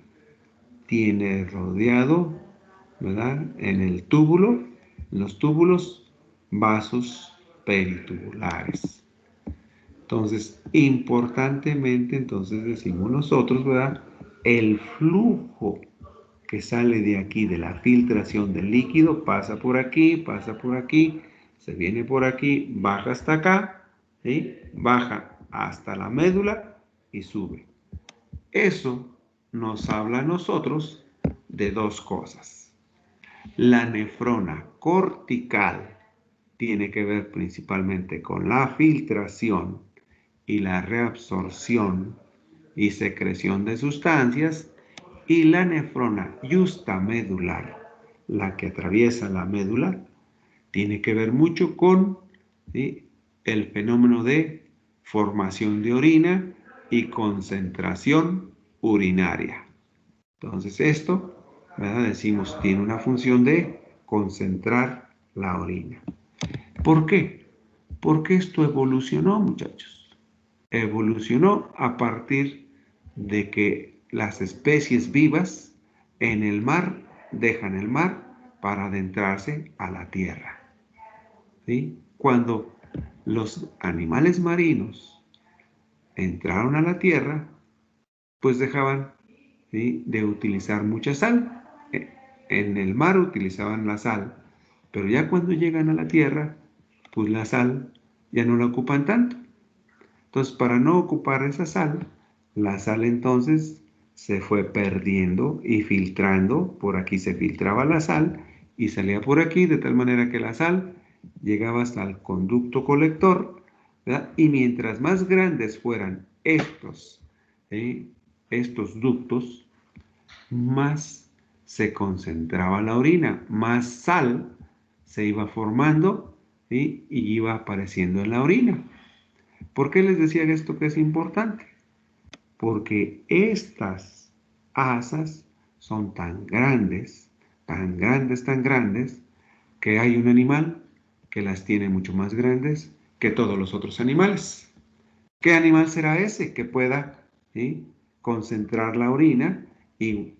A: tiene rodeado, ¿verdad?, en el túbulo, en los túbulos, vasos peritubulares. Entonces, importantemente, entonces decimos nosotros, ¿verdad?, el flujo que sale de aquí, de la filtración del líquido, pasa por aquí, se viene por aquí, baja hasta acá, ¿sí?, baja hasta la médula y sube. Eso nos habla a nosotros de dos cosas. La nefrona cortical tiene que ver principalmente con la filtración y la reabsorción y secreción de sustancias, y la nefrona justamedular, la que atraviesa la médula, tiene que ver mucho con, ¿sí?, el fenómeno de formación de orina y concentración urinaria. Entonces esto, ¿verdad?, decimos, tiene una función de concentrar la orina. ¿Por qué? Porque esto evolucionó, muchachos. Evolucionó a partir de que las especies vivas en el mar dejan el mar para adentrarse a la tierra. ¿Sí? Cuando los animales marinos entraron a la tierra, pues dejaban, ¿sí?, de utilizar mucha sal. En el mar utilizaban la sal, pero ya cuando llegan a la tierra, pues la sal ya no la ocupan tanto. Entonces, para no ocupar esa sal, la sal entonces se fue perdiendo y filtrando. Por aquí se filtraba la sal y salía por aquí, de tal manera que la sal llegaba hasta el conducto colector, ¿verdad? Y mientras más grandes fueran estos, ¿sí?, estos ductos, más se concentraba la orina, más sal se iba formando, ¿sí? Y iba apareciendo en la orina. ¿Por qué les decía esto que es importante? Porque estas asas son tan grandes, tan grandes, tan grandes, que hay un animal que las tiene mucho más grandes que todos los otros animales. ¿Qué animal será ese que pueda, ¿sí?, concentrar la orina y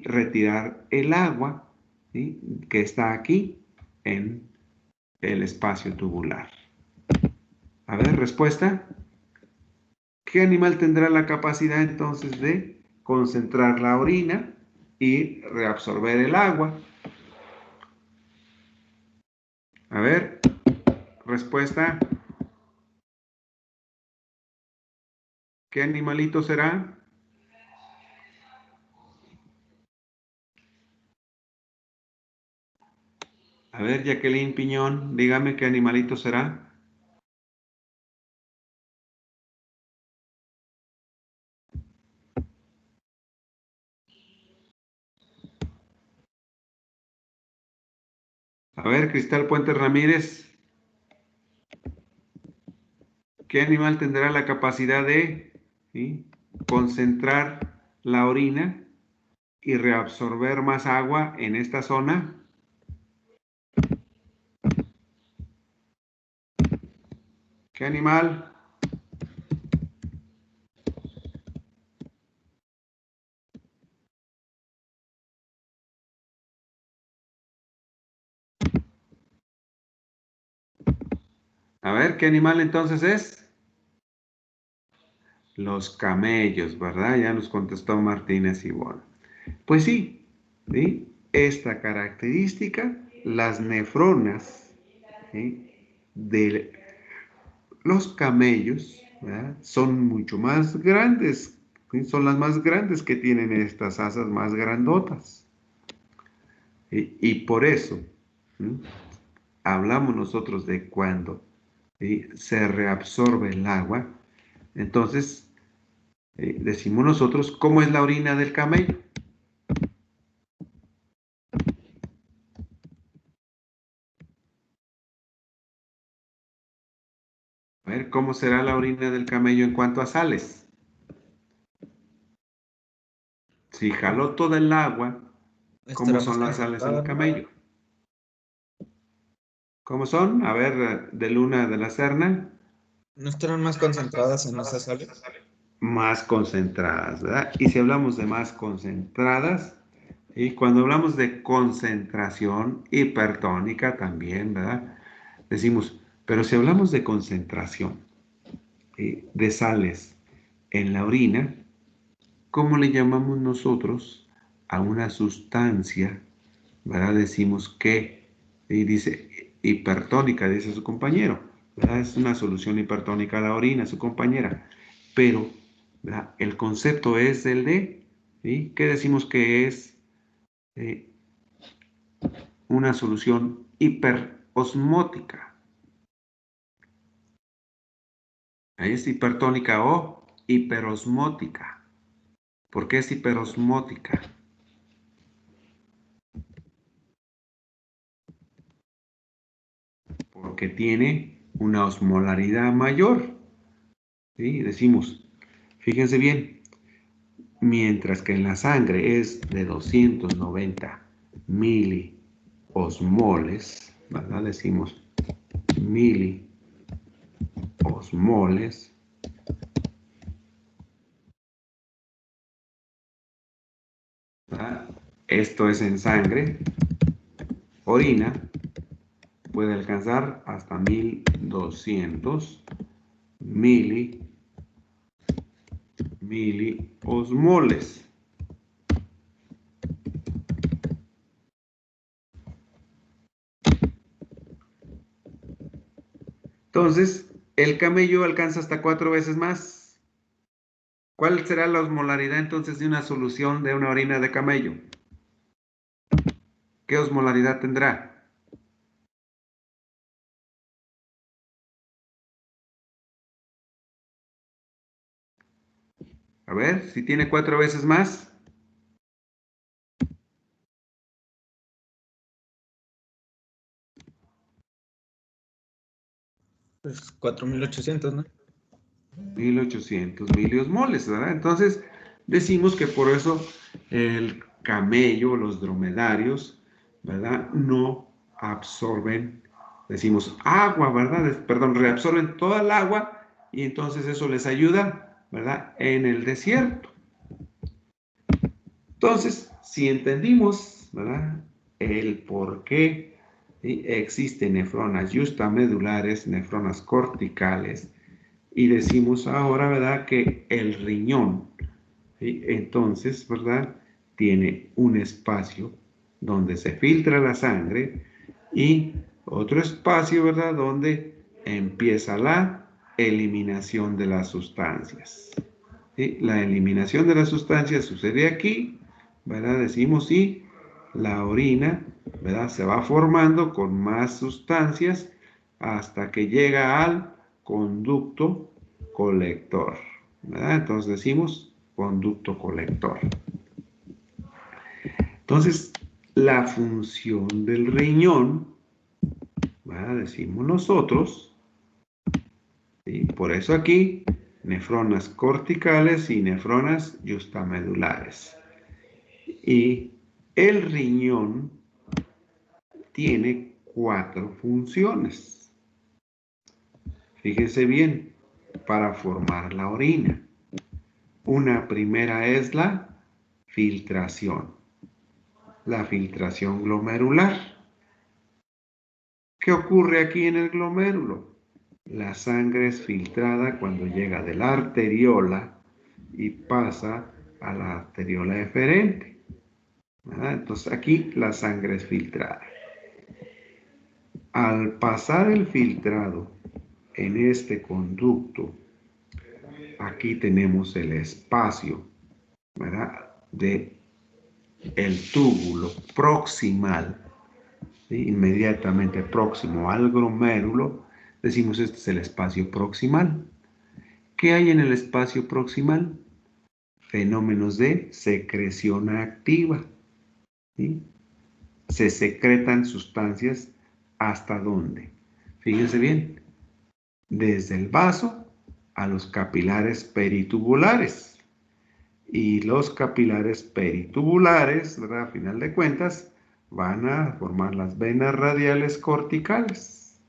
A: retirar el agua, ¿sí?, que está aquí en el espacio tubular? A ver, respuesta. ¿Qué animal tendrá la capacidad entonces de concentrar la orina y reabsorber el agua? A ver, respuesta. ¿Qué animalito será? A ver, Jacqueline Piñón, dígame qué animalito será. A ver, Cristal Puente Ramírez, ¿qué animal tendrá la capacidad de, ¿sí?, concentrar la orina y reabsorber más agua en esta zona? ¿Qué animal? A ver, ¿qué animal entonces es? Los camellos, ¿verdad? Ya nos contestó Martínez Ivonne. Pues sí, ¿sí? Esta característica, las nefronas, ¿sí?, de los camellos, ¿verdad?, son mucho más grandes, ¿sí? Son las más grandes que tienen estas asas más grandotas. Y por eso, ¿sí?, hablamos nosotros de cuando, ¿sí?, se reabsorbe el agua. Entonces, decimos nosotros, ¿cómo es la orina del camello? A ver, ¿cómo será la orina del camello en cuanto a sales? Si jaló toda el agua, ¿cómo
F: Estará más
A: son las sales en el
F: concentrada, ¿no?
A: camello? ¿Cómo son? A ver, de Luna de la Serna.
F: ¿No estarán más concentradas en esas sales?
A: Más concentradas, ¿verdad? Y si hablamos de más concentradas, y cuando hablamos de concentración hipertónica también, ¿verdad? Decimos, pero si hablamos de concentración de sales en la orina, ¿cómo le llamamos nosotros a una sustancia, ¿verdad? Decimos que, y dice hipertónica, dice su compañero, ¿verdad? Es una solución hipertónica a la orina, su compañera. Pero, ¿verdad?, el concepto es el de, ¿sí?, ¿qué decimos que es eh, una solución hiperosmótica? Ahí es hipertónica o hiperosmótica. ¿Por qué es hiperosmótica? Porque tiene una osmolaridad mayor. ¿Sí? Decimos, fíjense bien, mientras que en la sangre es de 290 miliosmoles, ¿verdad? Decimos miliosmoles. ¿Verdad? Esto es en sangre. Orina puede alcanzar hasta 1200 miliosmoles. Entonces, el camello alcanza hasta 4 veces más. ¿Cuál será la osmolaridad entonces de una solución de una orina de camello? ¿Qué osmolaridad tendrá? A ver, si tiene 4 veces más.
F: Pues 4.800, ¿no?
A: 1800 miliosmoles, ¿verdad? Entonces, decimos que por eso el camello, los dromedarios, ¿verdad? No absorben, decimos, agua, ¿verdad? Perdón, reabsorben toda el agua y entonces eso les ayuda, ¿verdad? En el desierto. Entonces, si entendimos, ¿verdad? El por qué, ¿sí? Existen nefronas justamedulares, nefronas corticales, y decimos ahora, ¿verdad? Que el riñón, ¿sí? Entonces, ¿verdad? Tiene un espacio donde se filtra la sangre y otro espacio, ¿verdad? Donde empieza la eliminación de las sustancias. ¿Sí? La eliminación de las sustancias sucede aquí, ¿verdad? Decimos sí, la orina, ¿verdad? Se va formando con más sustancias hasta que llega al conducto colector, ¿verdad? Entonces decimos conducto colector. Entonces, la función del riñón, ¿verdad? Decimos nosotros, ¿sí? Por eso aquí, nefronas corticales y nefronas justamedulares. Y el riñón tiene 4 funciones. Fíjense bien, para formar la orina. Una primera es la filtración glomerular. ¿Qué ocurre aquí en el glomérulo? La sangre es filtrada cuando llega de la arteriola y pasa a la arteriola eferente, ¿verdad? Entonces aquí la sangre es filtrada. Al pasar el filtrado en este conducto, aquí tenemos el espacio, ¿verdad? De el túbulo proximal, ¿sí? Inmediatamente próximo al glomérulo, decimos este es el espacio proximal. ¿Qué hay en el espacio proximal? Fenómenos de secreción activa, ¿sí? Se secretan sustancias ¿hasta dónde? Fíjense bien, desde el vaso a los capilares peritubulares. Y los capilares peritubulares, ¿verdad? A final de cuentas, van a formar las venas radiales corticales,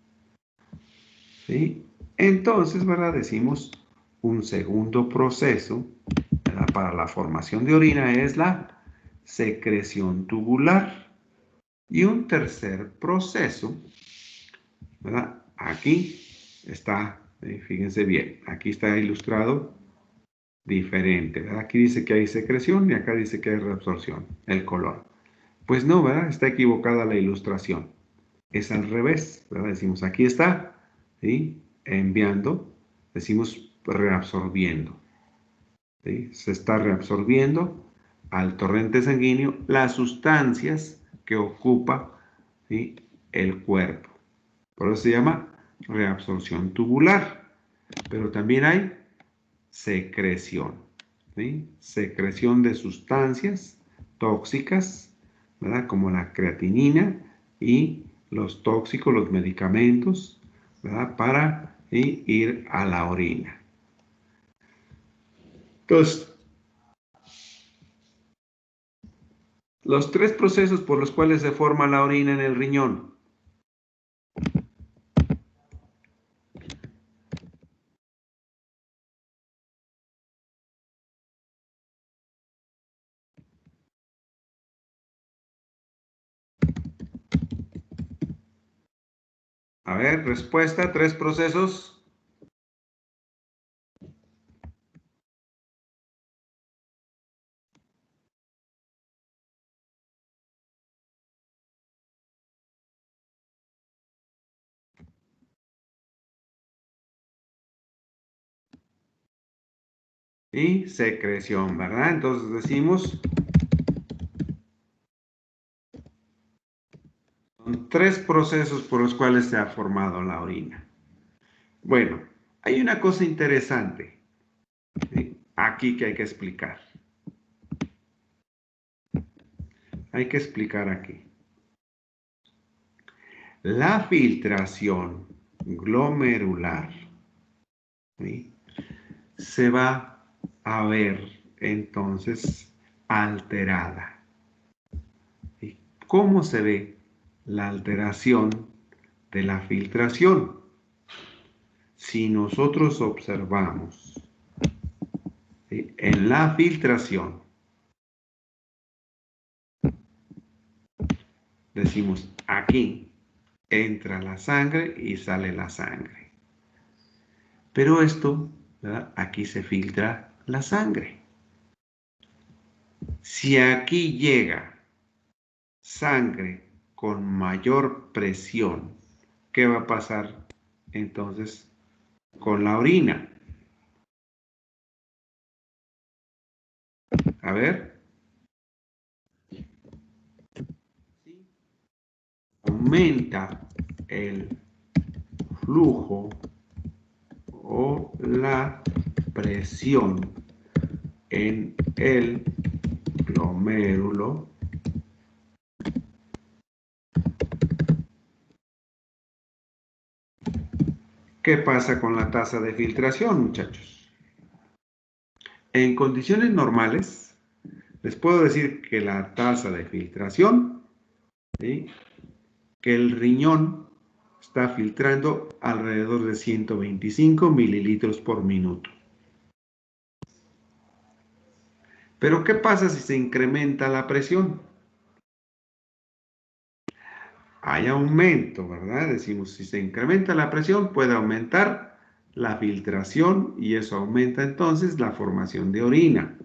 A: ¿sí? Entonces, ¿verdad? Decimos un segundo proceso, ¿verdad? Para la formación de orina es la secreción tubular. Y un tercer proceso, ¿verdad? Aquí está, fíjense bien, aquí está ilustrado diferente, ¿verdad? Aquí dice que hay secreción y acá dice que hay reabsorción, el color. Pues no, ¿verdad? Está equivocada la ilustración. Es al revés, ¿verdad? Decimos aquí está, ¿sí? Enviando, decimos reabsorbiendo, ¿sí? Se está reabsorbiendo al torrente sanguíneo las sustancias que ocupa, ¿sí? El cuerpo. Por eso se llama reabsorción tubular. Pero también hay secreción, ¿sí? Secreción de sustancias tóxicas, ¿verdad? Como la creatinina y los tóxicos, los medicamentos, ¿verdad? Para ir a la orina. Entonces, los 3 procesos por los cuales se forma la orina en el riñón. A ver, respuesta, 3 procesos. Y secreción, ¿verdad? Entonces decimos, son 3 procesos por los cuales se ha formado la orina. Bueno, hay una cosa interesante, ¿sí? aquí que hay que explicar. Hay que explicar aquí. La filtración glomerular, ¿sí?, se va a ver entonces alterada. ¿Sí? ¿Cómo se ve la alteración de la filtración? Si nosotros observamos, ¿sí?, en la filtración, decimos aquí entra la sangre y sale la sangre. Pero esto, ¿verdad?, aquí se filtra la sangre. Si aquí llega sangre con mayor presión, ¿qué va a pasar entonces con la orina? A ver. Aumenta el flujo o la presión en el glomérulo. ¿Qué pasa con la tasa de filtración, muchachos? En condiciones normales, les puedo decir que la tasa de filtración, ¿sí?, que el riñón está filtrando alrededor de 125 mililitros por minuto. Pero ¿qué pasa si se incrementa la presión? Hay aumento, ¿verdad? Decimos, si se incrementa la presión, puede aumentar la filtración y eso aumenta entonces la formación de orina.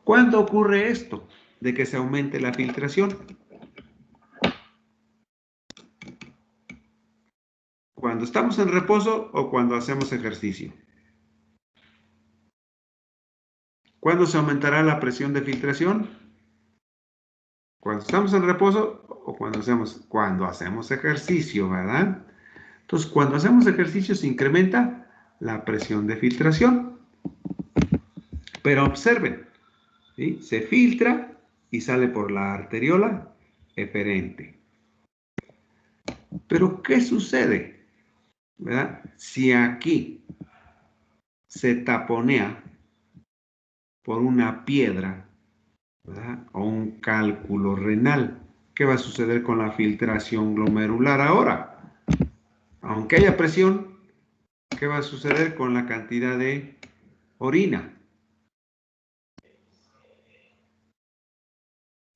A: ¿Cuándo ocurre esto de que se aumente la filtración? ¿Cuando estamos en reposo o cuando hacemos ejercicio? ¿Cuándo se aumentará la presión de filtración? ¿Cuando estamos en reposo o cuando hacemos ejercicio, ¿verdad? Entonces, cuando hacemos ejercicio se incrementa la presión de filtración. Pero observen, ¿sí?, se filtra y sale por la arteriola eferente. Pero, ¿qué sucede, ¿verdad?, si aquí se taponea por una piedra, ¿verdad?, o un cálculo renal? ¿Qué va a suceder con la filtración glomerular ahora? Aunque haya presión, ¿qué va a suceder con la cantidad de orina?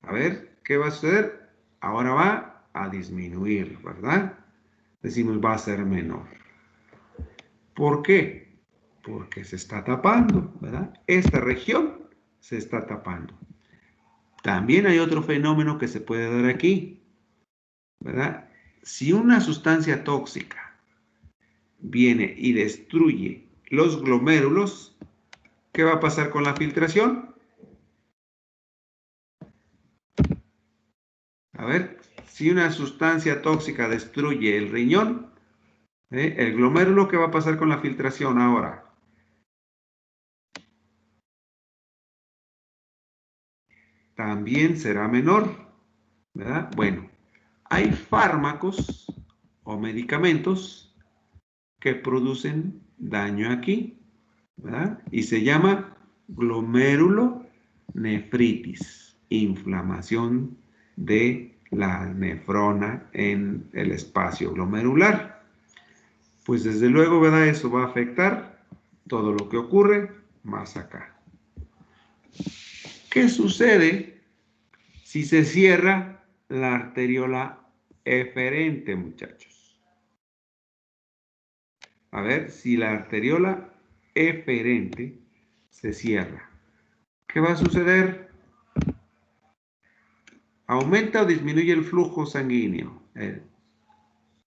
A: A ver, ¿qué va a suceder? Ahora va a disminuir, ¿verdad? Decimos, va a ser menor. ¿Por qué? Porque se está tapando, ¿verdad? Esta región se está tapando. También hay otro fenómeno que se puede dar aquí, ¿verdad? Si una sustancia tóxica viene y destruye los glomérulos, ¿qué va a pasar con la filtración? A ver, si una sustancia tóxica destruye el riñón, el glomérulo, ¿qué va a pasar con la filtración ahora? También será menor, ¿verdad? Bueno, hay fármacos o medicamentos que producen daño aquí, ¿verdad? Y se llama glomerulonefritis, inflamación de la nefrona en el espacio glomerular. Pues desde luego, ¿verdad?, eso va a afectar todo lo que ocurre más acá. ¿Qué sucede si se cierra la arteriola eferente, muchachos? A ver, si la arteriola eferente se cierra, ¿qué va a suceder? ¿Aumenta o disminuye el flujo sanguíneo?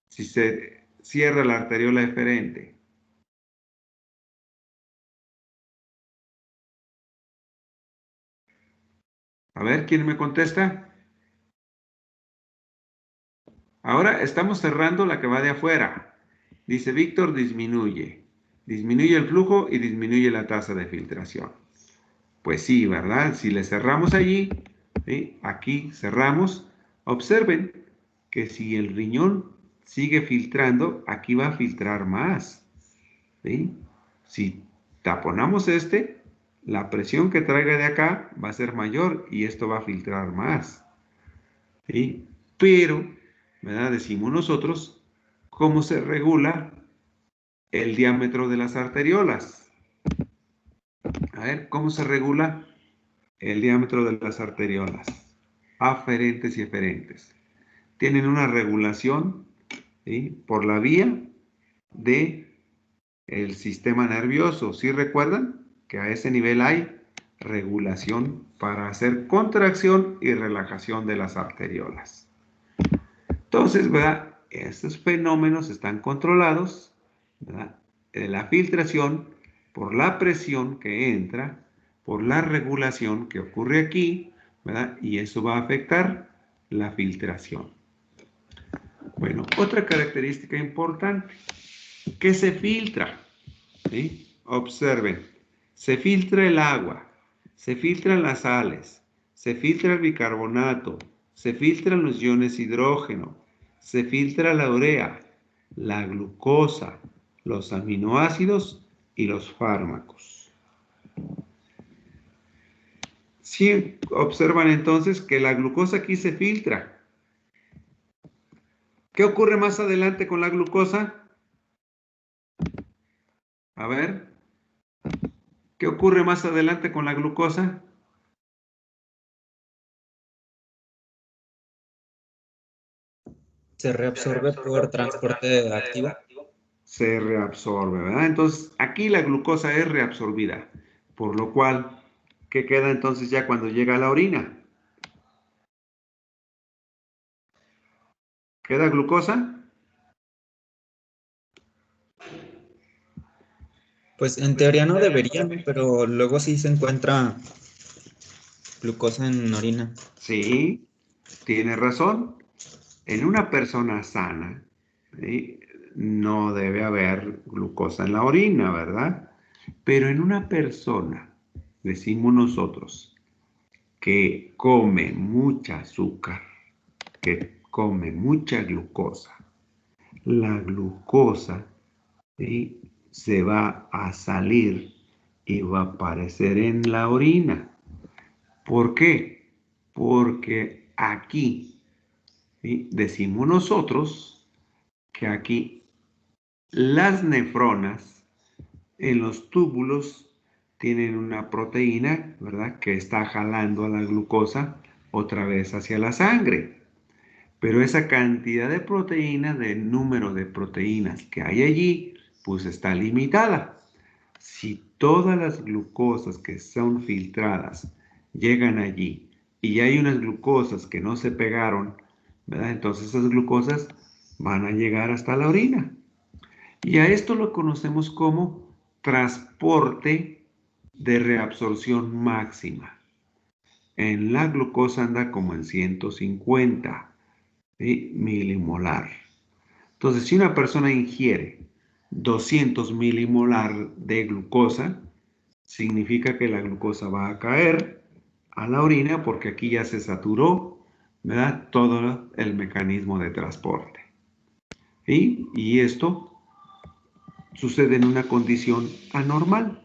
A: Si se cierra la arteriola eferente. A ver, ¿quién me contesta? Ahora estamos cerrando la que va de afuera. Dice Víctor, disminuye. Disminuye el flujo y disminuye la tasa de filtración. Pues sí, ¿verdad? Si le cerramos allí, ¿sí? Aquí cerramos, observen que si el riñón sigue filtrando, aquí va a filtrar más, ¿sí? Si taponamos este, la presión que traiga de acá va a ser mayor y esto va a filtrar más, ¿sí? Pero, ¿verdad? Decimos nosotros, ¿cómo se regula el diámetro de las arteriolas? A ver, ¿cómo se regula el diámetro de las arteriolas? Aferentes y eferentes. Tienen una regulación, ¿sí? Por la vía de el sistema nervioso. ¿Sí recuerdan? Que a ese nivel hay regulación para hacer contracción y relajación de las arteriolas. Entonces, ¿verdad? Estos fenómenos están controlados, ¿verdad? De la filtración por la presión que entra, por la regulación que ocurre aquí, ¿verdad? Y eso va a afectar la filtración. Bueno, otra característica importante, ¿qué se filtra? ¿Sí? Observen, se filtra el agua, se filtran las sales, se filtra el bicarbonato, se filtran los iones hidrógeno, se filtra la urea, la glucosa, los aminoácidos y los fármacos. Sí, observan entonces que la glucosa aquí se filtra. ¿Qué ocurre más adelante con la glucosa? A ver, ¿qué ocurre más adelante con la glucosa?
F: Se reabsorbe por transporte activo.
A: Se reabsorbe, ¿verdad? Entonces, aquí la glucosa es reabsorbida, por lo cual, ¿qué queda entonces ya cuando llega a la orina? ¿Queda glucosa?
F: Pues en teoría no deberían, pero luego sí se encuentra glucosa en orina.
A: Sí, tiene razón. En una persona sana, ¿sí? No debe haber glucosa en la orina, ¿verdad? Pero en una persona, decimos nosotros, que come mucha azúcar, que come mucha glucosa, la glucosa, ¿sí? Se va a salir y va a aparecer en la orina. ¿Por qué? Porque aquí, ¿sí? Decimos nosotros que aquí las nefronas en los túbulos tienen una proteína, ¿verdad? Que está jalando a la glucosa otra vez hacia la sangre. Pero esa cantidad de proteína, de número de proteínas que hay allí, pues está limitada. Si todas las glucosas que son filtradas llegan allí y hay unas glucosas que no se pegaron, ¿verdad? Entonces esas glucosas van a llegar hasta la orina. Y a esto lo conocemos como transporte de reabsorción máxima. En la glucosa anda como en 150, ¿sí? Milimolar. Entonces, si una persona ingiere 200 milimolar de glucosa, significa que la glucosa va a caer a la orina porque aquí ya se saturó, ¿verdad? Todo el mecanismo de transporte. ¿Sí? Y esto sucede en una condición anormal,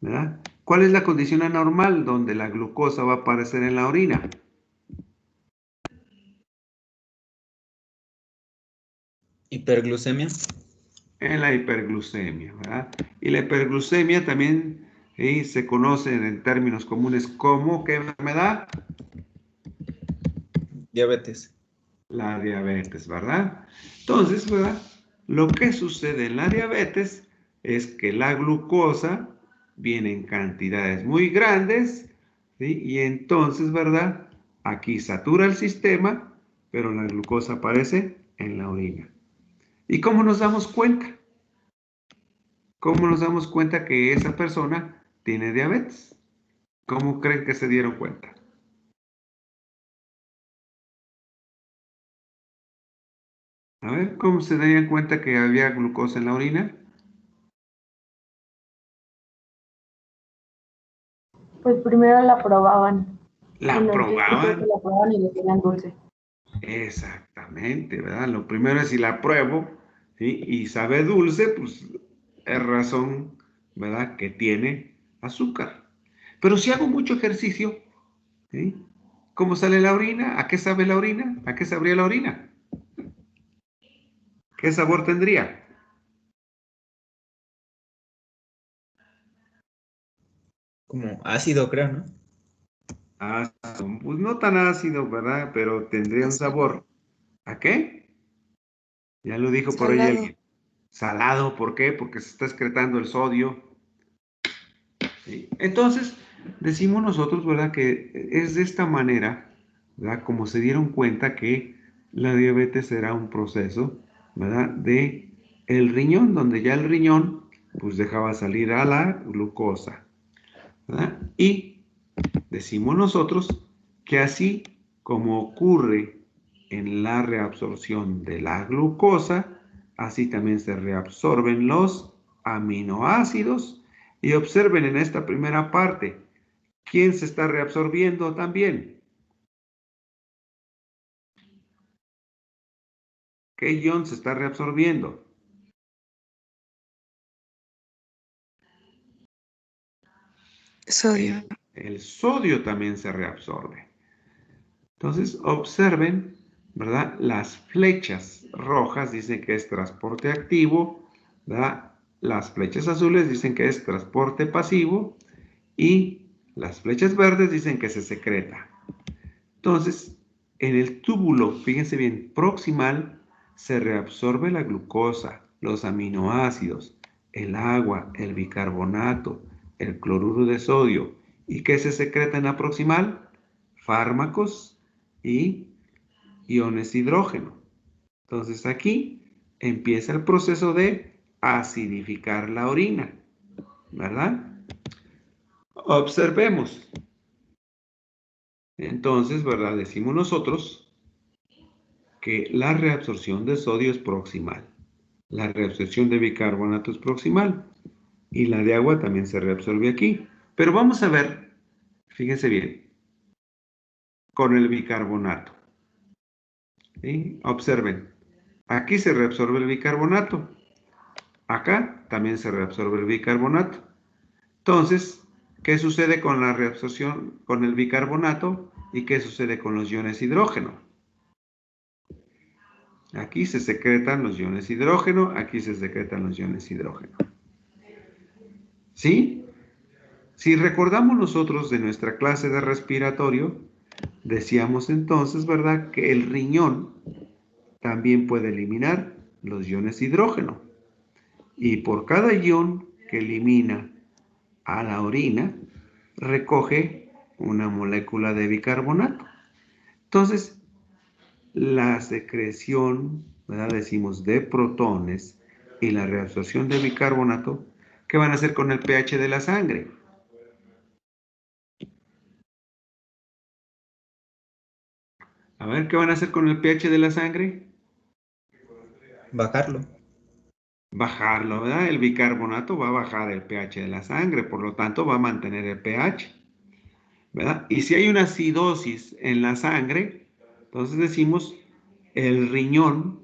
A: ¿verdad? ¿Cuál es la condición anormal donde la glucosa va a aparecer en la orina?
F: Hiperglucemia.
A: En la hiperglucemia, ¿verdad? Y la hiperglucemia también se conoce en términos comunes como, ¿qué enfermedad?
F: Diabetes.
A: La diabetes, ¿verdad? Entonces, ¿verdad? Lo que sucede en la diabetes es que la glucosa viene en cantidades muy grandes, ¿sí? Y entonces, ¿verdad? Aquí satura el sistema, pero la glucosa aparece en la orina. ¿Y cómo nos damos cuenta? ¿Cómo nos damos cuenta que esa persona tiene diabetes? ¿Cómo creen que se dieron cuenta? A ver, ¿cómo se darían cuenta que había glucosa en la orina?
E: Pues primero la probaban.
A: La
E: Bueno, yo creo que
A: probaban.
E: la probaban y le querían dulce.
A: Exactamente, ¿verdad? Lo primero es si la pruebo, ¿sí? Y sabe dulce, pues es razón, ¿verdad? Que tiene azúcar. Pero si hago mucho ejercicio, ¿sí? ¿Cómo sale la orina? ¿A qué sabe la orina? ¿A qué sabría la orina? ¿Qué sabor tendría?
F: Como ácido, creo, ¿no?
A: Ácido, pues no tan ácido, ¿verdad? Pero tendría un sabor. ¿A qué? Ya lo dijo por ahí
C: Salado.
A: alguien. Salado, ¿por qué? Porque se está excretando el sodio. ¿Sí? Entonces, decimos nosotros, ¿verdad? Que es de esta manera, ¿verdad? Como se dieron cuenta que la diabetes era un proceso, ¿verdad? De el riñón, donde ya el riñón, pues dejaba salir a la glucosa, ¿verdad? Y decimos nosotros que así como ocurre en la reabsorción de la glucosa, así también se reabsorben los aminoácidos. Y observen en esta primera parte, ¿quién se está reabsorbiendo también? ¿Qué ion se está reabsorbiendo?
C: Sodio.
A: El sodio también se reabsorbe. Entonces, observen, ¿verdad? Las flechas rojas dicen que es transporte activo, ¿verdad? Las flechas azules dicen que es transporte pasivo y las flechas verdes dicen que se secreta. Entonces, en el túbulo, fíjense bien, proximal se reabsorbe la glucosa, los aminoácidos, el agua, el bicarbonato, el cloruro de sodio. ¿Y qué se secreta en la proximal? Fármacos y iones de hidrógeno. Entonces aquí empieza el proceso de acidificar la orina, ¿verdad? Observemos. Entonces, ¿verdad? Decimos nosotros que la reabsorción de sodio es proximal, la reabsorción de bicarbonato es proximal y la de agua también se reabsorbe aquí. Pero vamos a ver, fíjense bien, con el bicarbonato. ¿Sí? Observen, aquí se reabsorbe el bicarbonato, acá también se reabsorbe el bicarbonato. Entonces, ¿qué sucede con la reabsorción con el bicarbonato y qué sucede con los iones hidrógeno? Aquí se secretan los iones hidrógeno, aquí se secretan los iones hidrógeno. ¿Sí? Si recordamos nosotros de nuestra clase de respiratorio, decíamos entonces, ¿verdad?, que el riñón también puede eliminar los iones hidrógeno. Y por cada ion que elimina a la orina, recoge una molécula de bicarbonato. Entonces, la secreción, ¿verdad?, decimos, de protones y la reabsorción de bicarbonato, ¿qué van a hacer con el pH de la sangre? A ver, ¿qué van a hacer con el pH de la sangre?
F: Bajarlo.
A: Bajarlo, ¿verdad? El bicarbonato va a bajar el pH de la sangre, por lo tanto va a mantener el pH, ¿verdad? Y si hay una acidosis en la sangre, entonces decimos, el riñón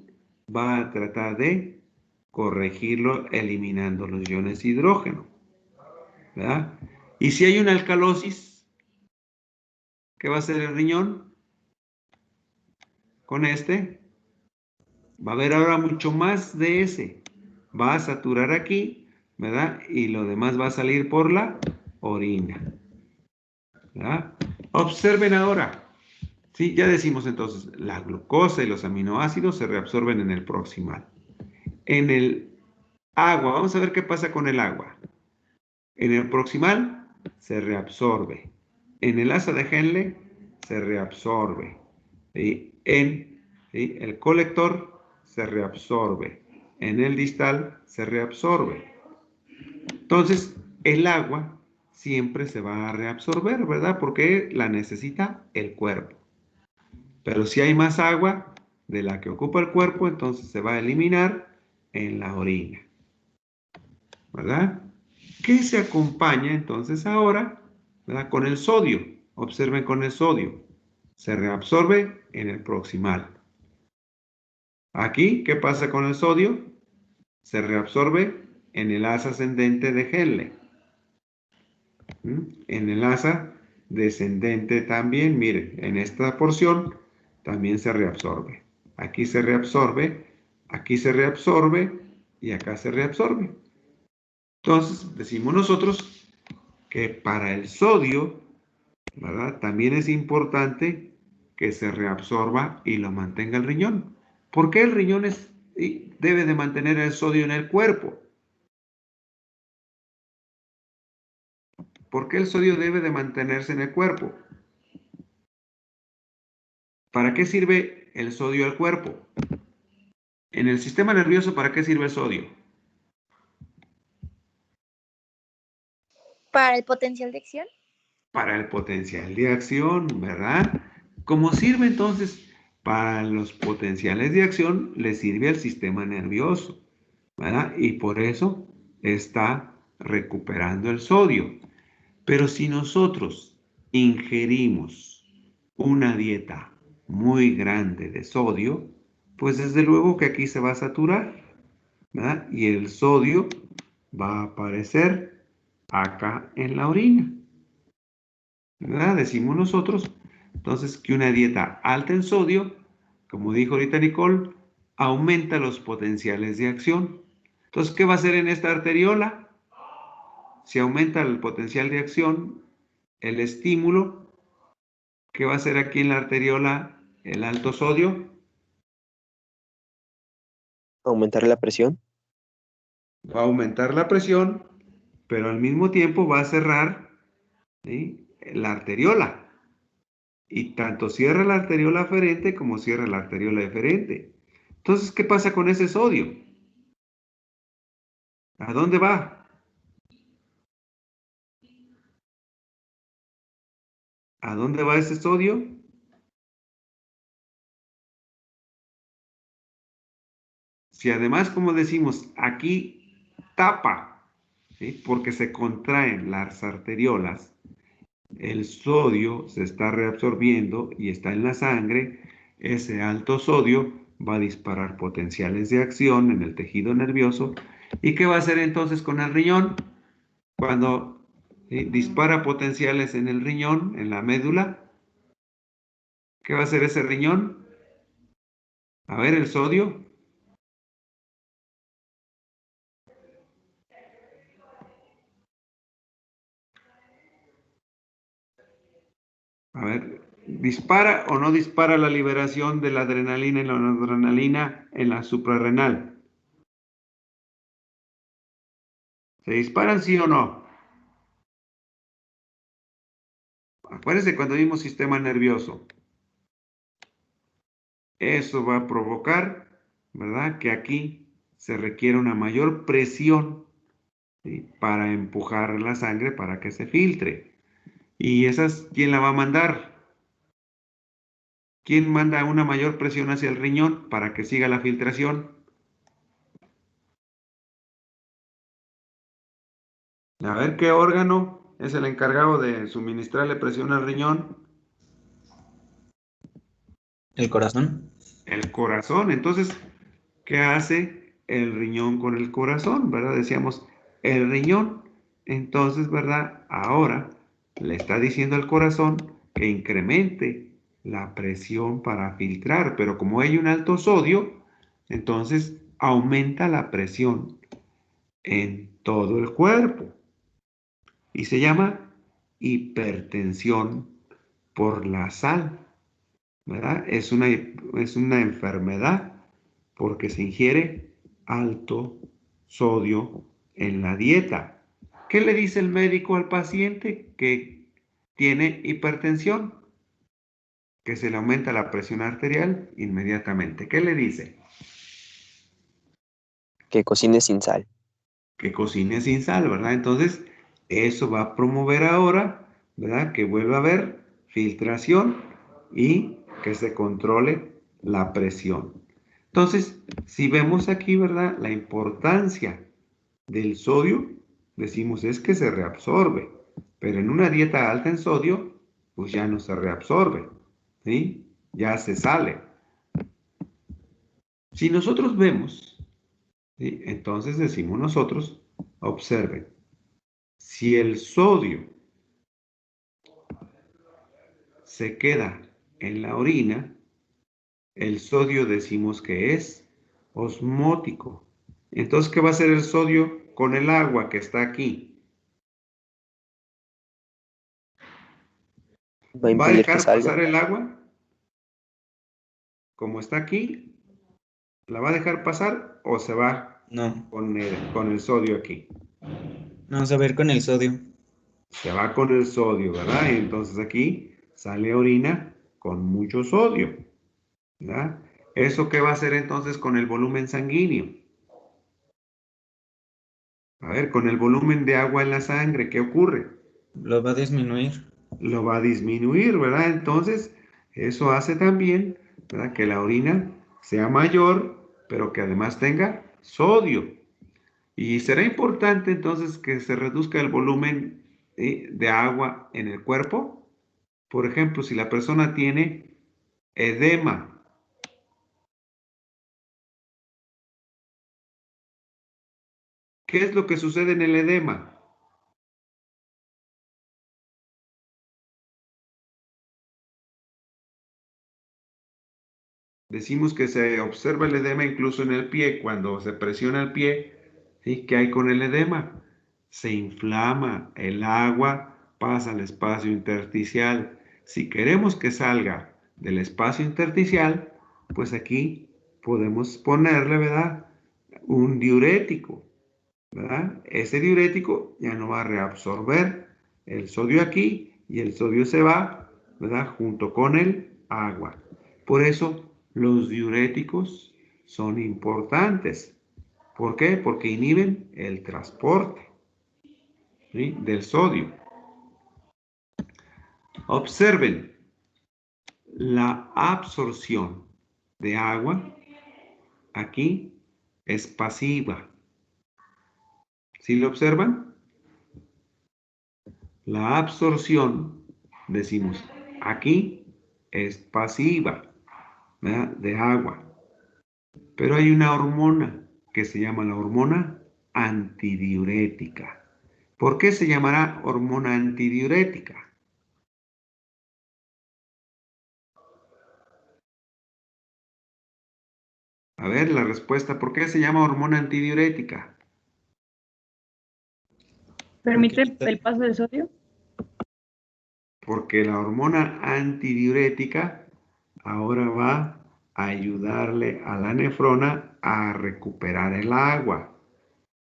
A: va a tratar de corregirlo eliminando los iones hidrógeno, ¿verdad? Y si hay una alcalosis, ¿qué va a hacer el riñón? Con este, va a haber ahora mucho más de ese. Va a saturar aquí, ¿verdad? Y lo demás va a salir por la orina, ¿verdad? Observen ahora. Sí, ya decimos entonces, la glucosa y los aminoácidos se reabsorben en el proximal. En el agua, vamos a ver qué pasa con el agua. En el proximal se reabsorbe. En el asa de Henle se reabsorbe. ¿Sí? ¿Sí?, el colector se reabsorbe. En el distal se reabsorbe. Entonces, el agua siempre se va a reabsorber, ¿verdad? Porque la necesita el cuerpo. Pero si hay más agua de la que ocupa el cuerpo, entonces se va a eliminar en la orina, ¿verdad? ¿Qué se acompaña entonces ahora ¿verdad? Con el sodio, observen con el sodio, se reabsorbe en el proximal. Aquí, ¿qué pasa con el sodio? Se reabsorbe en el asa ascendente de Henle. En el asa descendente también, miren, en esta porción también se reabsorbe. Aquí se reabsorbe y acá se reabsorbe. Entonces, decimos nosotros que para el sodio, ¿verdad? También es importante que se reabsorba y lo mantenga el riñón. ¿Por qué el riñón debe de mantener el sodio en el cuerpo? ¿Por qué el sodio debe de mantenerse en el cuerpo? ¿Para qué sirve el sodio al cuerpo? En el sistema nervioso, ¿para qué sirve el sodio?
C: Para el potencial de acción.
A: Para el potencial de acción, ¿verdad? ¿Cómo sirve entonces? Para los potenciales de acción le sirve al sistema nervioso, ¿verdad? Y por eso está recuperando el sodio. Pero si nosotros ingerimos una dieta muy grande de sodio, pues desde luego que aquí se va a saturar, ¿verdad? Y el sodio va a aparecer acá en la orina, ¿verdad? Decimos nosotros, entonces, que una dieta alta en sodio, como dijo ahorita Nicole, aumenta los potenciales de acción. Entonces, ¿qué va a hacer en esta arteriola? Si aumenta el potencial de acción, el estímulo, ¿qué va a hacer aquí en la arteriola el alto sodio?
G: Aumentar la presión.
A: Va a aumentar la presión, pero al mismo tiempo va a cerrar, ¿sí?, la arteriola. Y tanto cierra la arteriola aferente como cierra la arteriola eferente. Entonces, ¿qué pasa con ese sodio? ¿A dónde va? ¿A dónde va ese sodio? Si además, como decimos, aquí tapa, ¿sí?, porque se contraen las arteriolas, el sodio se está reabsorbiendo y está en la sangre, ese alto sodio va a disparar potenciales de acción en el tejido nervioso. ¿Y qué va a hacer entonces con el riñón? Cuando dispara potenciales en el riñón, en la médula, ¿qué va a hacer ese riñón? A ver, el sodio. A ver, ¿dispara o no dispara la liberación de la adrenalina y la noradrenalina en la suprarrenal? ¿Se disparan sí o no? Acuérdense cuando vimos sistema nervioso. Eso va a provocar, ¿verdad?, que aquí se requiere una mayor presión, ¿sí?, para empujar la sangre para que se filtre. ¿Y esas quién la va a mandar? ¿Quién manda una mayor presión hacia el riñón para que siga la filtración? A ver qué órgano es el encargado de suministrarle presión al riñón.
F: ¿El corazón?
A: El corazón. Entonces, ¿qué hace el riñón con el corazón? ¿Verdad? Decíamos, el riñón. Entonces, ¿verdad? Ahora le está diciendo al corazón que incremente la presión para filtrar, pero como hay un alto sodio, entonces aumenta la presión en todo el cuerpo y se llama hipertensión por la sal, ¿verdad? Es una enfermedad porque se ingiere alto sodio en la dieta. ¿Qué le dice el médico al paciente que tiene hipertensión? Que se le aumenta la presión arterial inmediatamente. ¿Qué le dice?
G: Que cocine sin sal.
A: Que cocine sin sal, ¿verdad? Entonces, eso va a promover ahora, ¿verdad?, que vuelva a haber filtración y que se controle la presión. Entonces, si vemos aquí, ¿verdad?, la importancia del sodio, decimos es que se reabsorbe, Pero en una dieta alta en sodio, pues ya no se reabsorbe, ¿sí? Ya se sale. Si nosotros vemos, ¿sí? Entonces decimos nosotros, observen, si el sodio se queda en la orina, el sodio decimos que es osmótico. Entonces, ¿qué va a hacer el sodio con el agua que está aquí?
G: Va a
A: ¿Va a
G: impedir que
A: dejar
G: salga.
A: pasar el agua? Como está aquí, ¿la va a dejar pasar o se va
F: No,
A: con el sodio aquí?
F: vamos a ver con el sodio.
A: Se va con el sodio, ¿verdad? Y entonces aquí sale orina con mucho sodio, ¿verdad? ¿Eso qué va a hacer entonces con el volumen sanguíneo? A ver, con el volumen de agua en la sangre, ¿qué ocurre?
F: Lo va a disminuir.
A: Lo va a disminuir, ¿verdad? Entonces, eso hace también, ¿verdad? Que la orina sea mayor, pero que además tenga sodio. Y será importante entonces que se reduzca el volumen de agua en el cuerpo. Por ejemplo, si la persona tiene edema, ¿qué es lo que sucede en el edema? Decimos que se observa el edema incluso en el pie. Cuando se presiona el pie, ¿sí? ¿Qué hay con el edema? Se inflama, el agua pasa al espacio intersticial. Si queremos que salga del espacio intersticial, pues aquí podemos ponerle, ¿verdad? Un diurético, ¿verdad? Ese diurético ya no va a reabsorber el sodio aquí y el sodio se va, ¿verdad? Junto con el agua. Por eso los diuréticos son importantes. ¿Por qué? Porque inhiben el transporte, ¿sí? Del sodio. Observen la absorción de agua aquí es pasiva. ¿Sí lo observan? La absorción, decimos, aquí es pasiva, ¿verdad? De agua. Pero hay una hormona que se llama la hormona antidiurética. ¿Por qué se llamará hormona antidiurética? A ver, la respuesta, ¿por qué se llama hormona antidiurética?
D: ¿Permite el paso del sodio?
A: Porque la hormona antidiurética ahora va a ayudarle a la nefrona a recuperar el agua,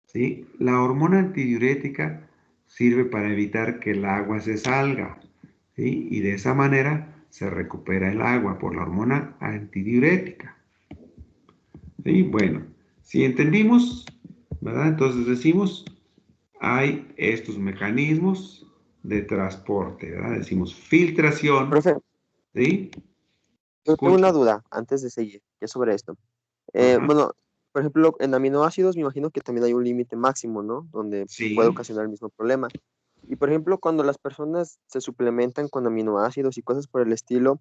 A: ¿sí? La hormona antidiurética sirve para evitar que el agua se salga, ¿sí? Y de esa manera se recupera el agua por la hormona antidiurética. ¿Sí? Bueno, si entendimos, ¿verdad? Entonces decimos, hay estos mecanismos de transporte, ¿verdad? Decimos filtración,
G: Profe,
A: ¿sí?
G: yo tengo una
A: Escucho.
G: duda antes de seguir, que es sobre esto.
A: Ajá.
G: Bueno, por ejemplo, en aminoácidos me imagino que también hay un límite máximo, ¿no? Donde puede
A: Sí,
G: ocasionar el mismo problema. Y por ejemplo, cuando las personas se suplementan con aminoácidos y cosas por el estilo,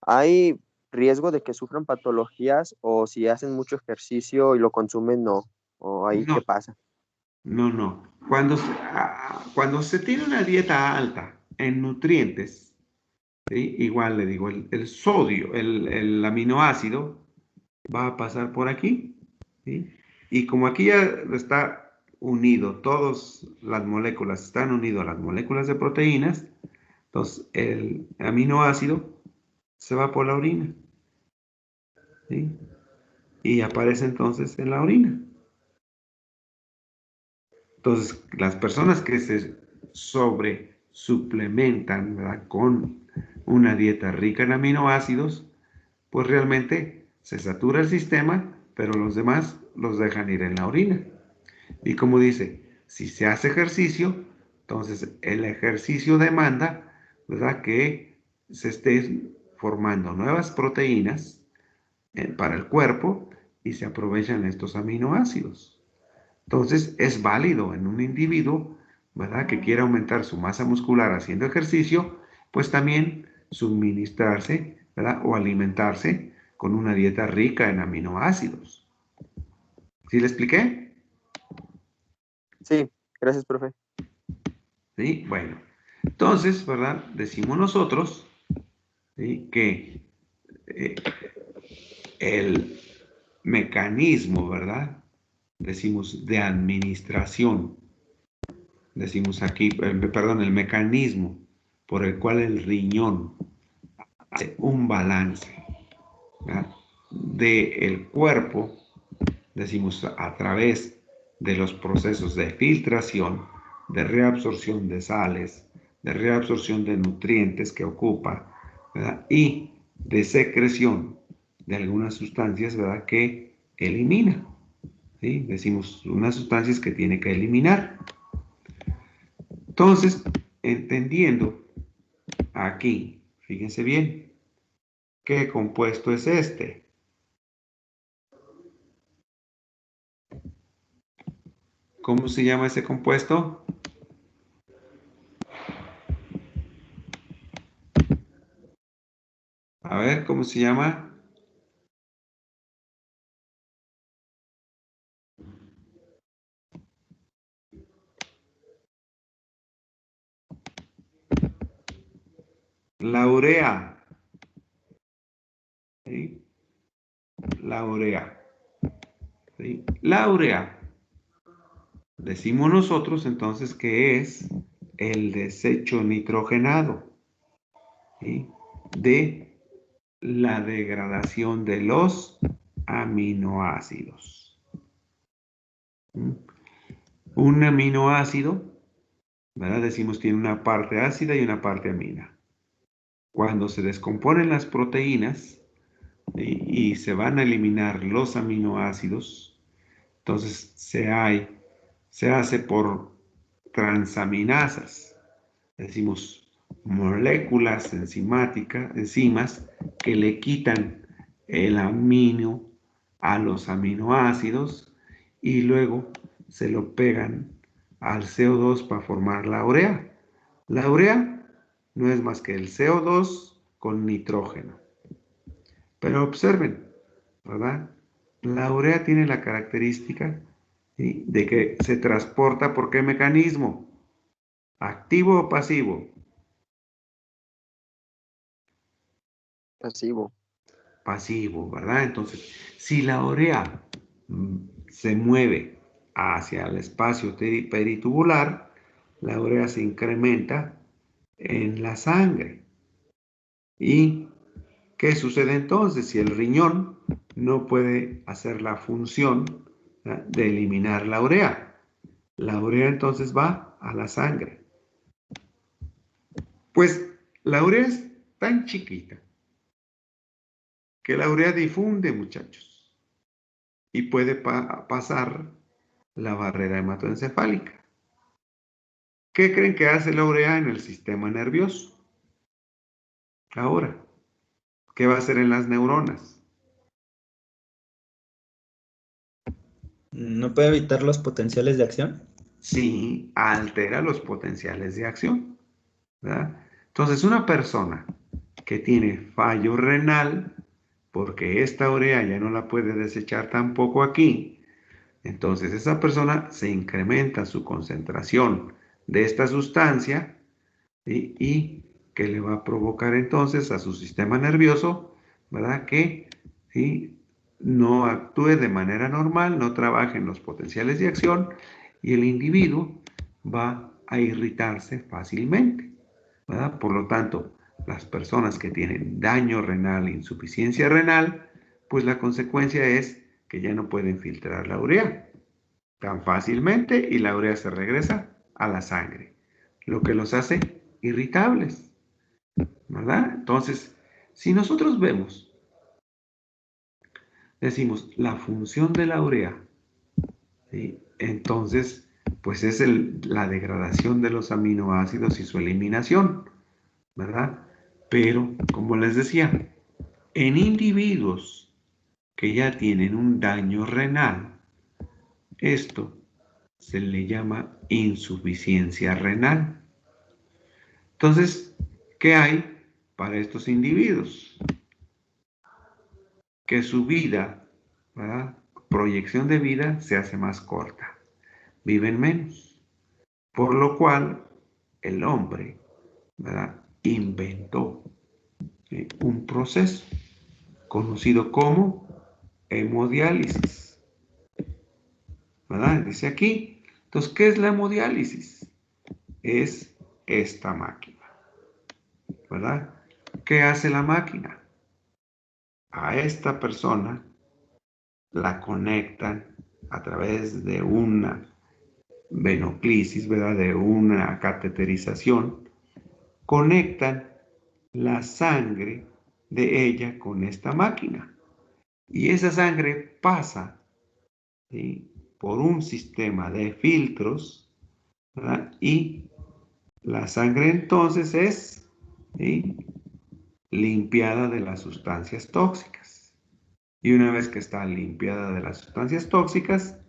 G: ¿hay riesgo de que sufran patologías o si hacen mucho ejercicio y lo consumen, no? ¿O ahí
A: no,
G: qué pasa?
A: no. Cuando se tiene una dieta alta en nutrientes, ¿sí? Igual le digo, el sodio, el aminoácido, va a pasar por aquí, ¿sí? Y como aquí ya está unido, todas las moléculas están unidas a las moléculas de proteínas, entonces el aminoácido se va por la orina, ¿sí? Y aparece entonces en la orina. Entonces, las personas que se sobresuplementan, ¿verdad? Con una dieta rica en aminoácidos, pues realmente se satura el sistema, pero los demás los dejan ir en la orina. Y como dice, si se hace ejercicio, entonces el ejercicio demanda, ¿verdad? Que se estén formando nuevas proteínas para el cuerpo y se aprovechan estos aminoácidos. Entonces es válido en un individuo ¿verdad?, que quiere aumentar su masa muscular haciendo ejercicio, pues también suministrarse, ¿verdad?, o alimentarse con una dieta rica en aminoácidos. ¿Sí le expliqué?
G: Sí, gracias, profe.
A: ¿Sí? Bueno, entonces, ¿verdad?, decimos nosotros, ¿sí?, que el mecanismo, ¿verdad?, decimos de administración, decimos aquí, perdón, el mecanismo por el cual el riñón hace un balance, ¿verdad?, del cuerpo, decimos a través de los procesos de filtración, de reabsorción de sales, de reabsorción de nutrientes que ocupa, ¿verdad?, y de secreción de algunas sustancias, ¿verdad?, que elimina. ¿Sí? Decimos unas sustancias que tiene que eliminar. Entonces, entendiendo aquí, fíjense bien, ¿qué compuesto es este? ¿Cómo se llama ese compuesto? A ver, ¿cómo se llama? La urea. ¿Sí? La urea. ¿Sí? La urea. Decimos nosotros entonces que es el desecho nitrogenado, ¿sí?, de la degradación de los aminoácidos. Un aminoácido, ¿verdad?, decimos tiene una parte ácida y una parte amina. Cuando se descomponen las proteínas y se van a eliminar los aminoácidos, entonces se hace por transaminasas. Decimos moléculas enzimas que le quitan el amino a los aminoácidos y luego se lo pegan al CO2 para formar la urea. La urea no es más que el CO2 con nitrógeno. Pero observen, ¿verdad? La urea tiene la característica, ¿sí?, de que se transporta ¿por qué mecanismo? ¿Activo o pasivo?
G: Pasivo.
A: Pasivo, ¿verdad? Entonces, si la urea se mueve hacia el espacio peritubular, la urea se incrementa en la sangre. ¿Y qué sucede entonces si el riñón no puede hacer la función, ¿verdad?, de eliminar la urea? La urea entonces va a la sangre. Pues la urea es tan chiquita que la urea difunde, muchachos, y puede pasar la barrera hematoencefálica. ¿Qué creen que hace la urea en el sistema nervioso? Ahora, ¿qué va a hacer en las neuronas?
F: ¿No puede evitar los potenciales de acción?
A: Sí, altera los potenciales de acción, ¿verdad? Entonces, una persona que tiene fallo renal, porque esta urea ya no la puede desechar tampoco aquí, entonces esa persona se incrementa su concentración de esta sustancia, ¿sí?, y que le va a provocar entonces a su sistema nervioso, ¿verdad?, que, ¿sí?, no actúe de manera normal, no trabaje en los potenciales de acción y el individuo va a irritarse fácilmente, ¿verdad? Por lo tanto, las personas que tienen daño renal, insuficiencia renal, pues la consecuencia es que ya no pueden filtrar la urea tan fácilmente y la urea se regresa a la sangre, lo que los hace irritables, ¿verdad? Entonces, si nosotros vemos, decimos la función de la urea, ¿sí?, entonces, pues es la degradación de los aminoácidos y su eliminación, ¿verdad? Pero, como les decía, en individuos que ya tienen un daño renal, esto se le llama insuficiencia renal. Entonces, ¿qué hay para estos individuos? Que su vida, ¿verdad? Proyección de vida se hace más corta, viven menos, por lo cual el hombre, ¿verdad?, inventó un proceso conocido como hemodiálisis, ¿verdad? Dice aquí. Entonces, ¿qué es la hemodiálisis? Es esta máquina, ¿verdad? ¿Qué hace la máquina? A esta persona la conectan a través de una venoclisis, ¿verdad? De una cateterización, conectan la sangre de ella con esta máquina. Y esa sangre pasa, ¿sí?, por un sistema de filtros, ¿verdad? Y la sangre entonces es, ¿sí?, limpiada de las sustancias tóxicas. Y una vez que está limpiada de las sustancias tóxicas,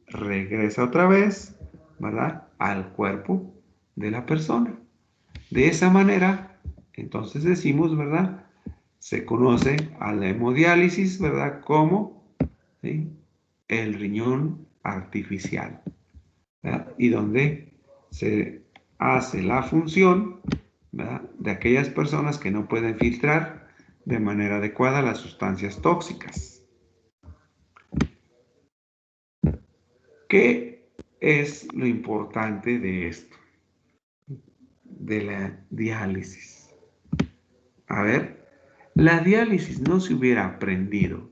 A: regresa otra vez, ¿verdad?, al cuerpo de la persona. De esa manera, entonces decimos, ¿verdad?, se conoce a la hemodiálisis, ¿verdad?, como, ¿sí?, el riñón artificial, ¿verdad? Y donde se hace la función, ¿verdad?, de aquellas personas que no pueden filtrar de manera adecuada las sustancias tóxicas. ¿Qué es lo importante de esto? De la diálisis. A ver, la diálisis no se hubiera aprendido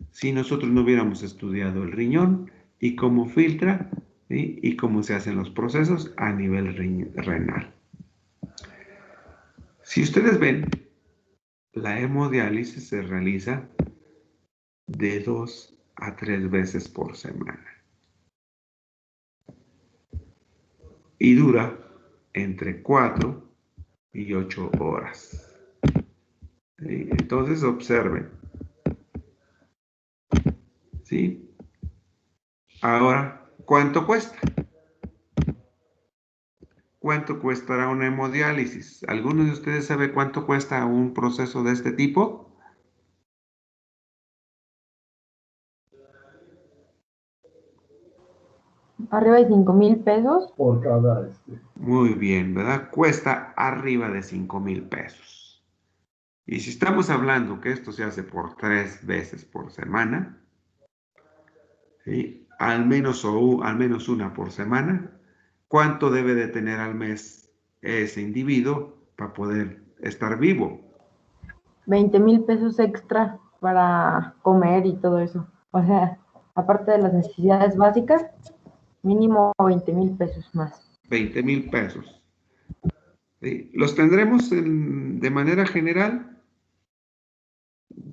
A: si nosotros no hubiéramos estudiado el riñón y cómo filtra, ¿sí?, y cómo se hacen los procesos a nivel renal. Si ustedes ven, la hemodiálisis se realiza de 2 a 3 veces por semana y dura entre 4 y 8 horas. ¿Sí? Entonces observen, ¿sí? Ahora, ¿cuánto cuesta? ¿Cuánto costará una hemodiálisis? ¿Alguno de ustedes sabe cuánto cuesta un proceso de este tipo?
E: Arriba de 5,000 pesos.
H: Por cada
A: Muy bien, ¿verdad? Cuesta arriba de 5,000 pesos. Y si estamos hablando que esto se hace por 3 veces por semana, ¿sí?, al menos una por semana, ¿cuánto debe de tener al mes ese individuo para poder estar vivo?
E: 20,000 pesos extra para comer y todo eso. O sea, aparte de las necesidades básicas, mínimo 20,000 pesos más.
A: 20,000 pesos. ¿Sí? Los tendremos de manera general.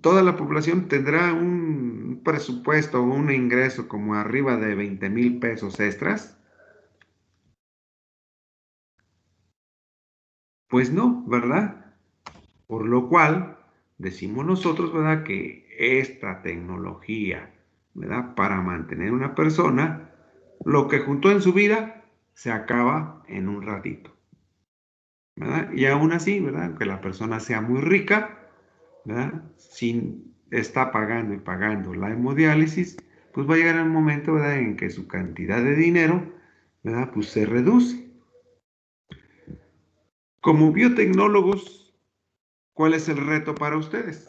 A: Toda la población tendrá un presupuesto o un ingreso como arriba de 20,000 pesos extras. Pues no, ¿verdad? Por lo cual decimos nosotros, ¿verdad?, que esta tecnología, ¿verdad?, para mantener una persona, lo que juntó en su vida se acaba en un ratito, ¿verdad? Y aún así, ¿verdad?, aunque la persona sea muy rica, ¿verdad?, si está pagando y pagando la hemodiálisis, pues va a llegar un momento, ¿verdad?, en que su cantidad de dinero, ¿verdad?, pues se reduce. Como biotecnólogos, ¿cuál es el reto para ustedes?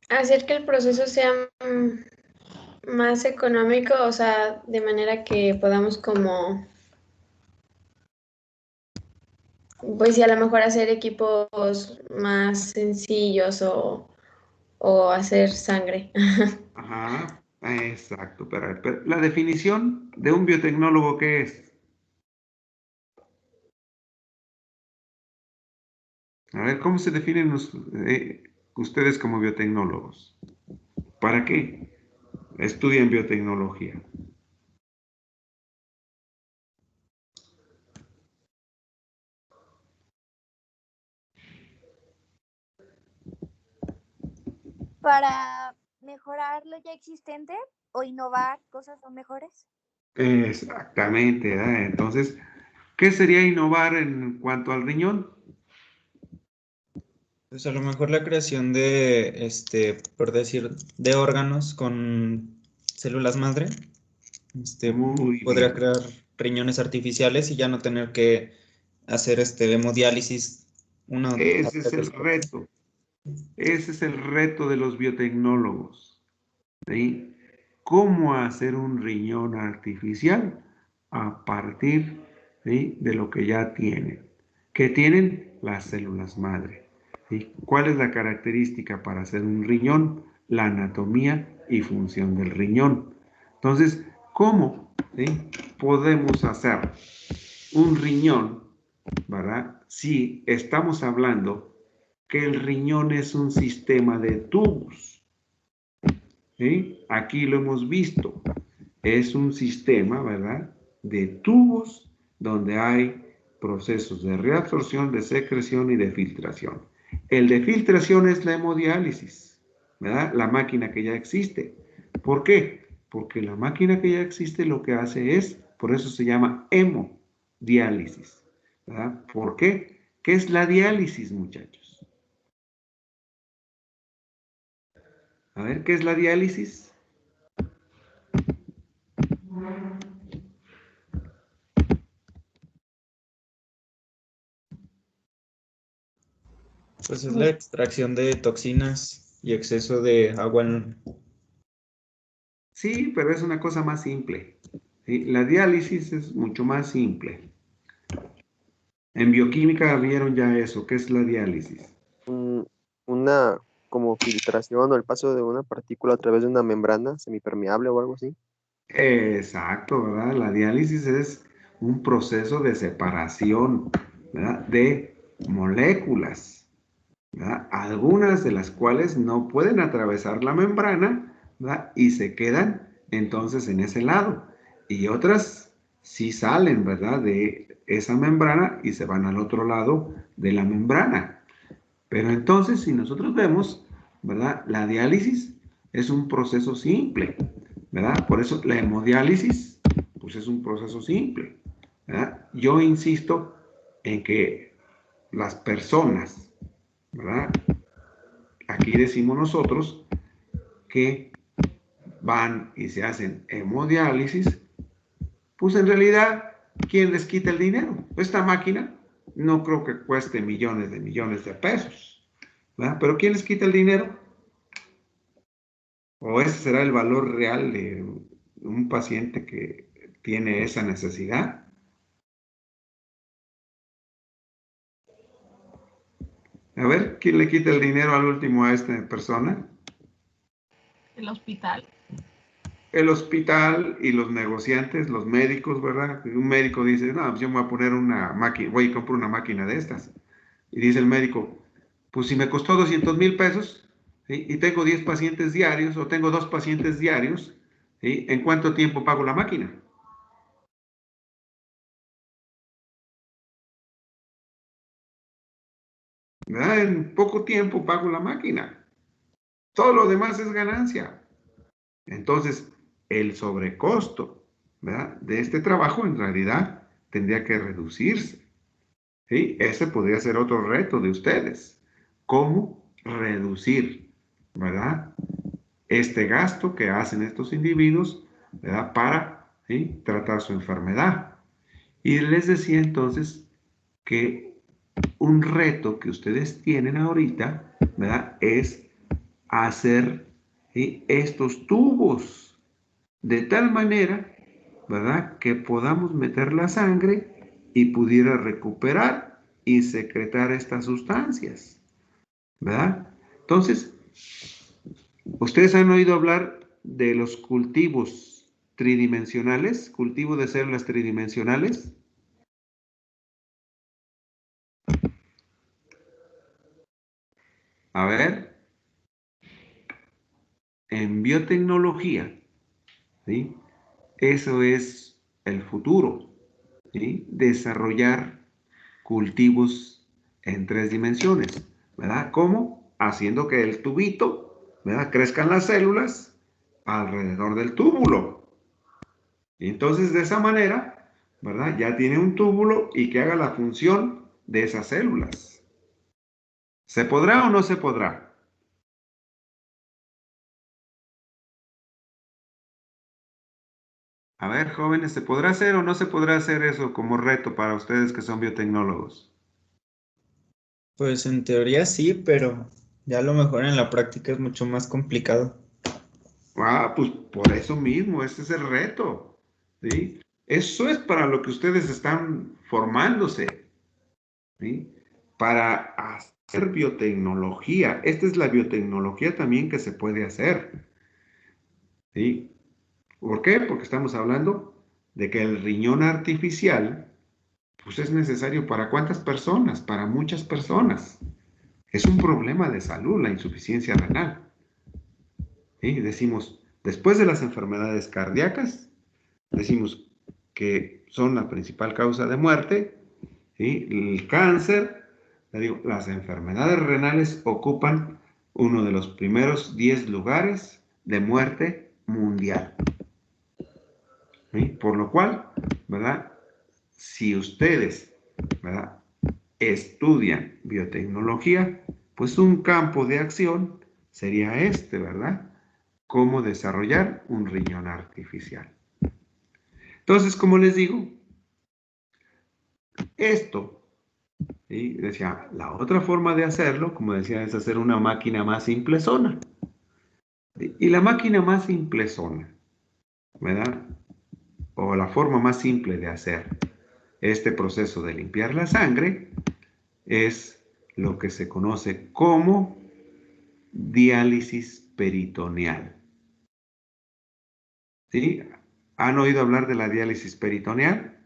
I: Hacer que el proceso sea más económico, o sea, de manera que podamos como, pues sí, a lo mejor hacer equipos más sencillos o hacer sangre.
A: Ajá, exacto. Pero la definición de un biotecnólogo, ¿qué es? A ver, ¿cómo se definen ustedes como biotecnólogos? ¿Para qué estudian biotecnología?
J: Para mejorar lo ya existente
H: o innovar cosas son mejores.
A: Exactamente, ¿verdad? Entonces, ¿qué sería innovar en cuanto al riñón?
F: Pues a lo mejor la creación de, por decir, de órganos con células madre.
A: Muy
F: Podría
A: bien.
F: crear riñones artificiales y ya no tener que hacer hemodiálisis una
A: Ese es el
F: después.
A: reto. Ese es el reto de los biotecnólogos. ¿Sí? ¿Cómo hacer un riñón artificial a partir, ¿sí?, de lo que ya tienen? ¿Qué tienen? Las células madre. ¿Sí? ¿Cuál es la característica para hacer un riñón? La anatomía y función del riñón. Entonces, ¿cómo, ¿sí?, podemos hacer un riñón, ¿verdad? Si estamos hablando que el riñón es un sistema de tubos. ¿Sí? Aquí lo hemos visto. Es un sistema, ¿verdad?, de tubos donde hay procesos de reabsorción, de secreción y de filtración. El de filtración es la hemodiálisis, ¿verdad? La máquina que ya existe. ¿Por qué? Porque la máquina que ya existe lo que hace es, por eso se llama hemodiálisis, ¿verdad? ¿Por qué? ¿Qué es la diálisis, muchachos? A ver, ¿qué es la diálisis?
F: Pues es la extracción de toxinas y exceso de agua en...
A: Sí, pero es una cosa más simple. ¿Sí? La diálisis es mucho más simple. En bioquímica vieron ya eso. ¿Qué es la diálisis?
G: Una como filtración o el paso de una partícula a través de una membrana semipermeable o algo así.
A: Exacto, ¿verdad? La diálisis es un proceso de separación, ¿verdad?, de moléculas, ¿verdad?, algunas de las cuales no pueden atravesar la membrana, ¿verdad?, y se quedan entonces en ese lado, y otras sí salen, ¿verdad?, de esa membrana y se van al otro lado de la membrana. Pero entonces, si nosotros vemos, ¿verdad?, la diálisis es un proceso simple, ¿verdad? Por eso la hemodiálisis, pues es un proceso simple, ¿verdad? Yo insisto en que las personas, ¿verdad?, aquí decimos nosotros que van y se hacen hemodiálisis, pues en realidad, ¿quién les quita el dinero? Esta máquina no creo que cueste millones de pesos, ¿verdad? Pero ¿quién les quita el dinero? ¿O ese será el valor real de un paciente que tiene esa necesidad? A ver, ¿quién le quita el dinero al último a esta persona?
J: El hospital.
A: El hospital y los negociantes, los médicos, ¿verdad? Un médico dice, no, pues yo me voy a poner una máquina, voy y compro una máquina de estas. Y dice el médico, pues si me costó 200,000 pesos, ¿sí?, y tengo 10 pacientes diarios o tengo 2 pacientes diarios, ¿sí?, ¿en cuánto tiempo pago la máquina? ¿Verdad? En poco tiempo pago la máquina. Todo lo demás es ganancia. Entonces, el sobrecosto, ¿verdad?, de este trabajo en realidad tendría que reducirse. ¿Sí? Ese podría ser otro reto de ustedes. ¿Cómo reducir, ¿verdad?, este gasto que hacen estos individuos, ¿verdad?, para, ¿sí?, tratar su enfermedad? Y les decía entonces que un reto que ustedes tienen ahorita, ¿verdad?, es hacer, ¿sí?, estos tubos de tal manera, ¿verdad?, que podamos meter la sangre y pudiera recuperar y secretar estas sustancias, ¿verdad? Entonces, ¿ustedes han oído hablar de los cultivos tridimensionales, cultivo de células tridimensionales? A ver, en biotecnología, ¿sí?, eso es el futuro, ¿sí?, desarrollar cultivos en 3 dimensiones, ¿verdad? ¿Cómo? Haciendo que el tubito, ¿verdad?, crezcan las células alrededor del túbulo. Y entonces, de esa manera, ¿verdad? Ya tiene un túbulo y que haga la función de esas células. ¿Se podrá o no se podrá? A ver, jóvenes, ¿se podrá hacer o no se podrá hacer eso como reto para ustedes que son biotecnólogos?
F: Pues en teoría sí, pero ya a lo mejor en la práctica es mucho más complicado.
A: Ah, pues por eso mismo, ese es el reto, ¿sí? Eso es para lo que ustedes están formándose, ¿sí? Para hacer biotecnología. Esta es la biotecnología también que se puede hacer, ¿sí? ¿Por qué? Porque estamos hablando de que el riñón artificial, pues es necesario para ¿cuántas personas? Para muchas personas. Es un problema de salud, la insuficiencia renal. ¿Sí? Decimos, después de las enfermedades cardíacas, decimos que son la principal causa de muerte, ¿sí? El cáncer, le digo, las enfermedades renales ocupan uno de los primeros 10 lugares de muerte mundial. ¿Sí? Por lo cual, ¿verdad? Si ustedes, ¿verdad? Estudian biotecnología, pues un campo de acción sería este, ¿verdad? Cómo desarrollar un riñón artificial. Entonces, como les digo, esto, ¿sí? Decía, la otra forma de hacerlo, como decía, es hacer una máquina más simplezona. Y la máquina más simplezona, ¿verdad? O la forma más simple de hacer este proceso de limpiar la sangre es lo que se conoce como diálisis peritoneal. ¿Sí? ¿Han oído hablar de la diálisis peritoneal?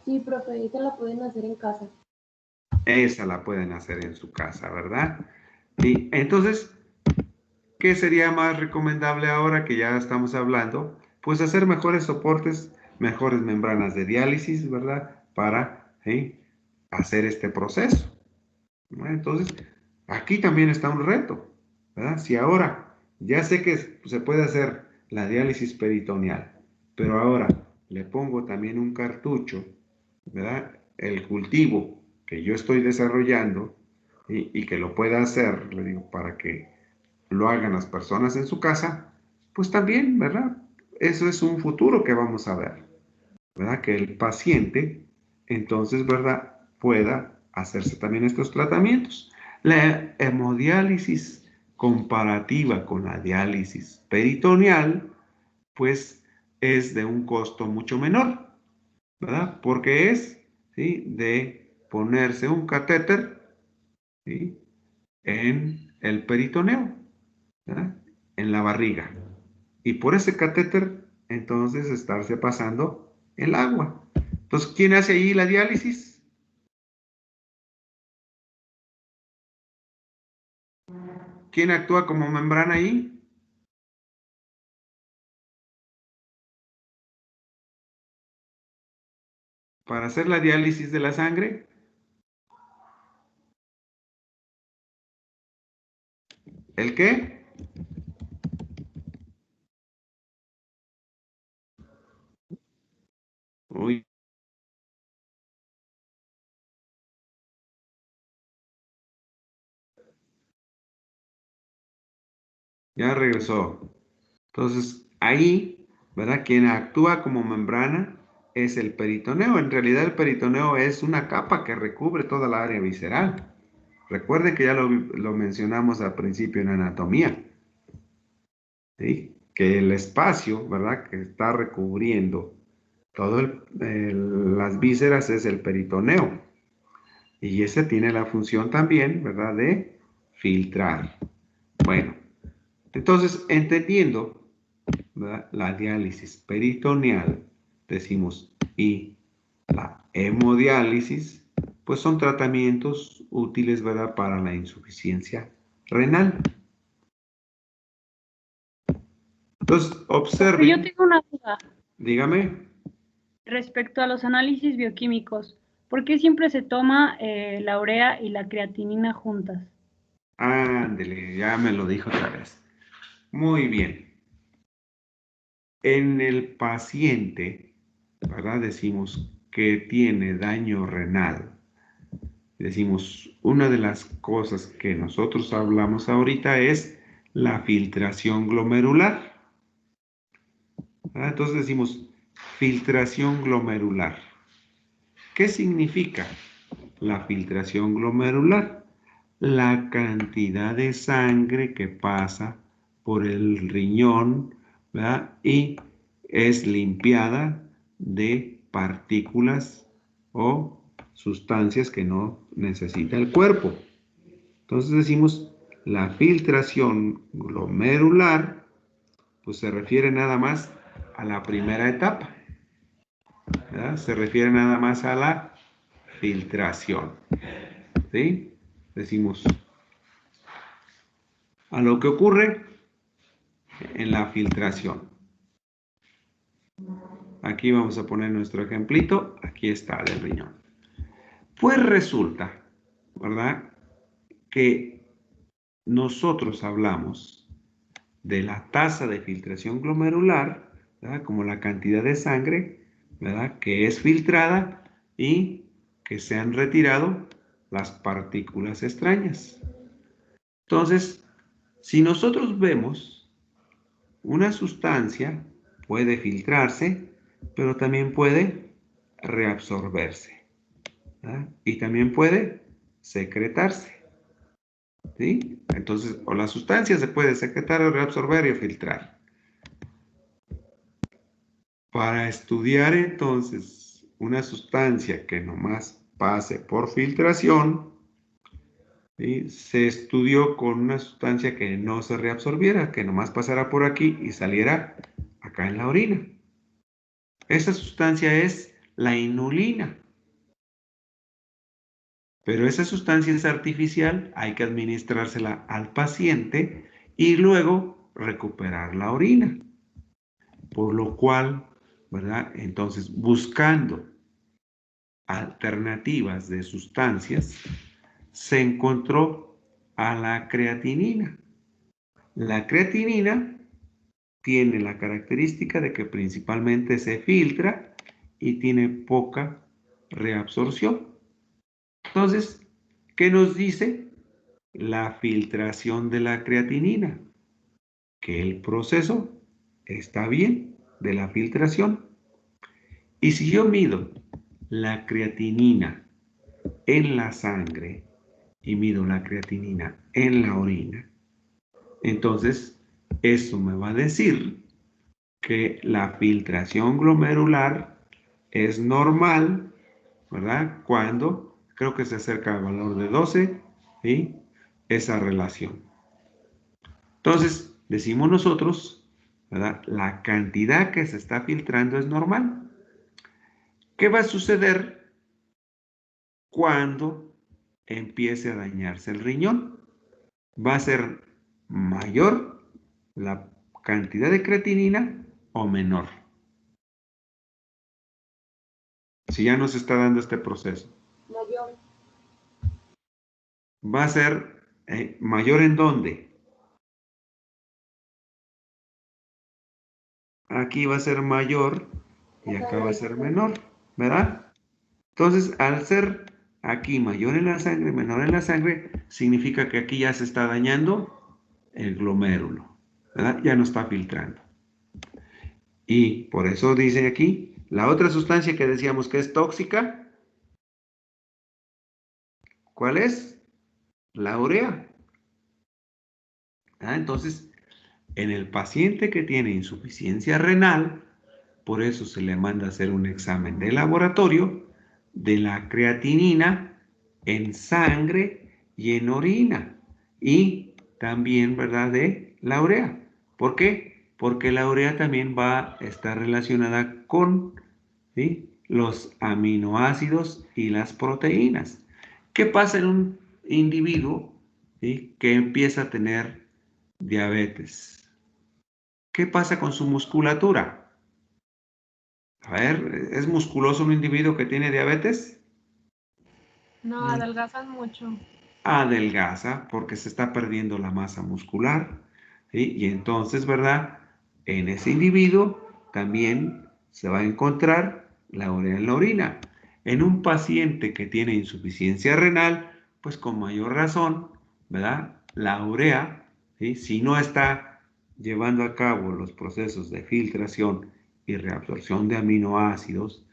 I: Sí, profe, esa la pueden hacer en casa.
A: Esa la pueden hacer en su casa, ¿verdad? Y entonces, ¿qué sería más recomendable ahora que ya estamos hablando? Pues hacer mejores soportes, mejores membranas de diálisis, ¿verdad? Para ¿sí? hacer este proceso. ¿No? Entonces, aquí también está un reto, ¿verdad? Si ahora ya sé que se puede hacer la diálisis peritoneal, pero ahora le pongo también un cartucho, ¿verdad? El cultivo que yo estoy desarrollando y que lo pueda hacer, le digo, para que lo hagan las personas en su casa, pues también, ¿verdad? Eso es un futuro que vamos a ver, ¿verdad? Que el paciente, entonces, ¿verdad? Pueda hacerse también estos tratamientos. La hemodiálisis comparativa con la diálisis peritoneal, pues es de un costo mucho menor, ¿verdad? Porque es, ¿sí? De ponerse un catéter, ¿sí? En el peritoneo, ¿verdad? En la barriga. Y por ese catéter, entonces, estarse pasando el agua. Entonces, ¿quién hace ahí la diálisis? ¿Quién actúa como membrana ahí? Para hacer la diálisis de la sangre. ¿El qué? Uy, ya regresó. Entonces, ahí, ¿verdad? Quien actúa como membrana es el peritoneo. En realidad, el peritoneo es una capa que recubre toda la área visceral. Recuerden que ya lo mencionamos al principio en anatomía, ¿sí? Que el espacio, ¿verdad? Que está recubriendo todo las vísceras es el peritoneo. Y ese tiene la función también, ¿verdad? De filtrar. Bueno, entonces, entendiendo, ¿verdad? La diálisis peritoneal, decimos, y la hemodiálisis, pues son tratamientos útiles, ¿verdad? Para la insuficiencia renal. Entonces,
D: Yo
A: observen,
D: tengo una duda
A: dígame.
D: respecto a los análisis bioquímicos. ¿Por qué siempre se toma la urea y la creatinina juntas?
A: Ándele, ya me lo dijo otra vez. Muy bien. En el paciente, ¿verdad? Decimos que tiene daño renal. Decimos, una de las cosas que nosotros hablamos ahorita es la filtración glomerular. ¿Verdad? Entonces decimos, filtración glomerular. ¿Qué significa la filtración glomerular? La cantidad de sangre que pasa por el riñón, ¿verdad? Y es limpiada de partículas o sustancias que no necesita el cuerpo. Entonces decimos, la filtración glomerular, pues se refiere nada más a la primera etapa, ¿verdad? Se refiere nada más a la filtración, ¿sí? Decimos, a lo que ocurre en la filtración. Aquí vamos a poner nuestro ejemplito, aquí está del riñón. Pues resulta, ¿verdad?, que nosotros hablamos de la tasa de filtración glomerular, ¿verdad?, como la cantidad de sangre, ¿verdad?, que es filtrada y que se han retirado las partículas extrañas. Entonces, si nosotros vemos una sustancia, puede filtrarse, pero también puede reabsorberse, ¿verdad?, y también puede secretarse, ¿sí? Entonces, o la sustancia se puede secretar o reabsorber y filtrar. Para estudiar entonces una sustancia que nomás pase por filtración, ¿sí?, se estudió con una sustancia que no se reabsorbiera, que nomás pasara por aquí y saliera acá en la orina. Esa sustancia es la inulina. Pero esa sustancia es artificial, hay que administrársela al paciente y luego recuperar la orina. Por lo cual, ¿verdad?, entonces buscando alternativas de sustancias, se encontró a la creatinina. La creatinina tiene la característica de que principalmente se filtra y tiene poca reabsorción. Entonces, ¿qué nos dice la filtración de la creatinina? Que el proceso está bien de la filtración. Y si yo mido la creatinina en la sangre y mido la creatinina en la orina, entonces eso me va a decir que la filtración glomerular es normal, ¿verdad?, cuando creo que se acerca al valor de 12, ¿sí?, esa relación. Entonces, decimos nosotros, ¿verdad?, la cantidad que se está filtrando es normal. ¿Qué va a suceder cuando empiece a dañarse el riñón? ¿Va a ser mayor la cantidad de creatinina o menor? Si ya no se está dando este proceso.
E: Mayor.
A: ¿Va a ser mayor en dónde? Aquí va a ser mayor y acá va a ser menor, ¿verdad? Entonces, al ser aquí mayor en la sangre, menor en la sangre, significa que aquí ya se está dañando el glomérulo, ¿verdad? Ya no está filtrando. Y por eso dice aquí, la otra sustancia que decíamos que es tóxica, ¿cuál es? La urea. Entonces, en el paciente que tiene insuficiencia renal, por eso se le manda a hacer un examen de laboratorio de la creatinina en sangre y en orina. Y también, ¿verdad?, de la urea. ¿Por qué? Porque la urea también va a estar relacionada con, ¿sí?, los aminoácidos y las proteínas. ¿Qué pasa en un individuo, ¿sí?, que empieza a tener diabetes? ¿Qué pasa con su musculatura? A ver, ¿es musculoso un individuo que tiene diabetes?
J: No, adelgazan mucho.
A: adelgaza porque se está perdiendo la masa muscular, ¿sí? Y entonces, ¿verdad? En ese individuo también se va a encontrar la urea en la orina. En un paciente que tiene insuficiencia renal, pues con mayor razón, ¿verdad? La urea, ¿sí? Si no está llevando a cabo los procesos de filtración y reabsorción de aminoácidos,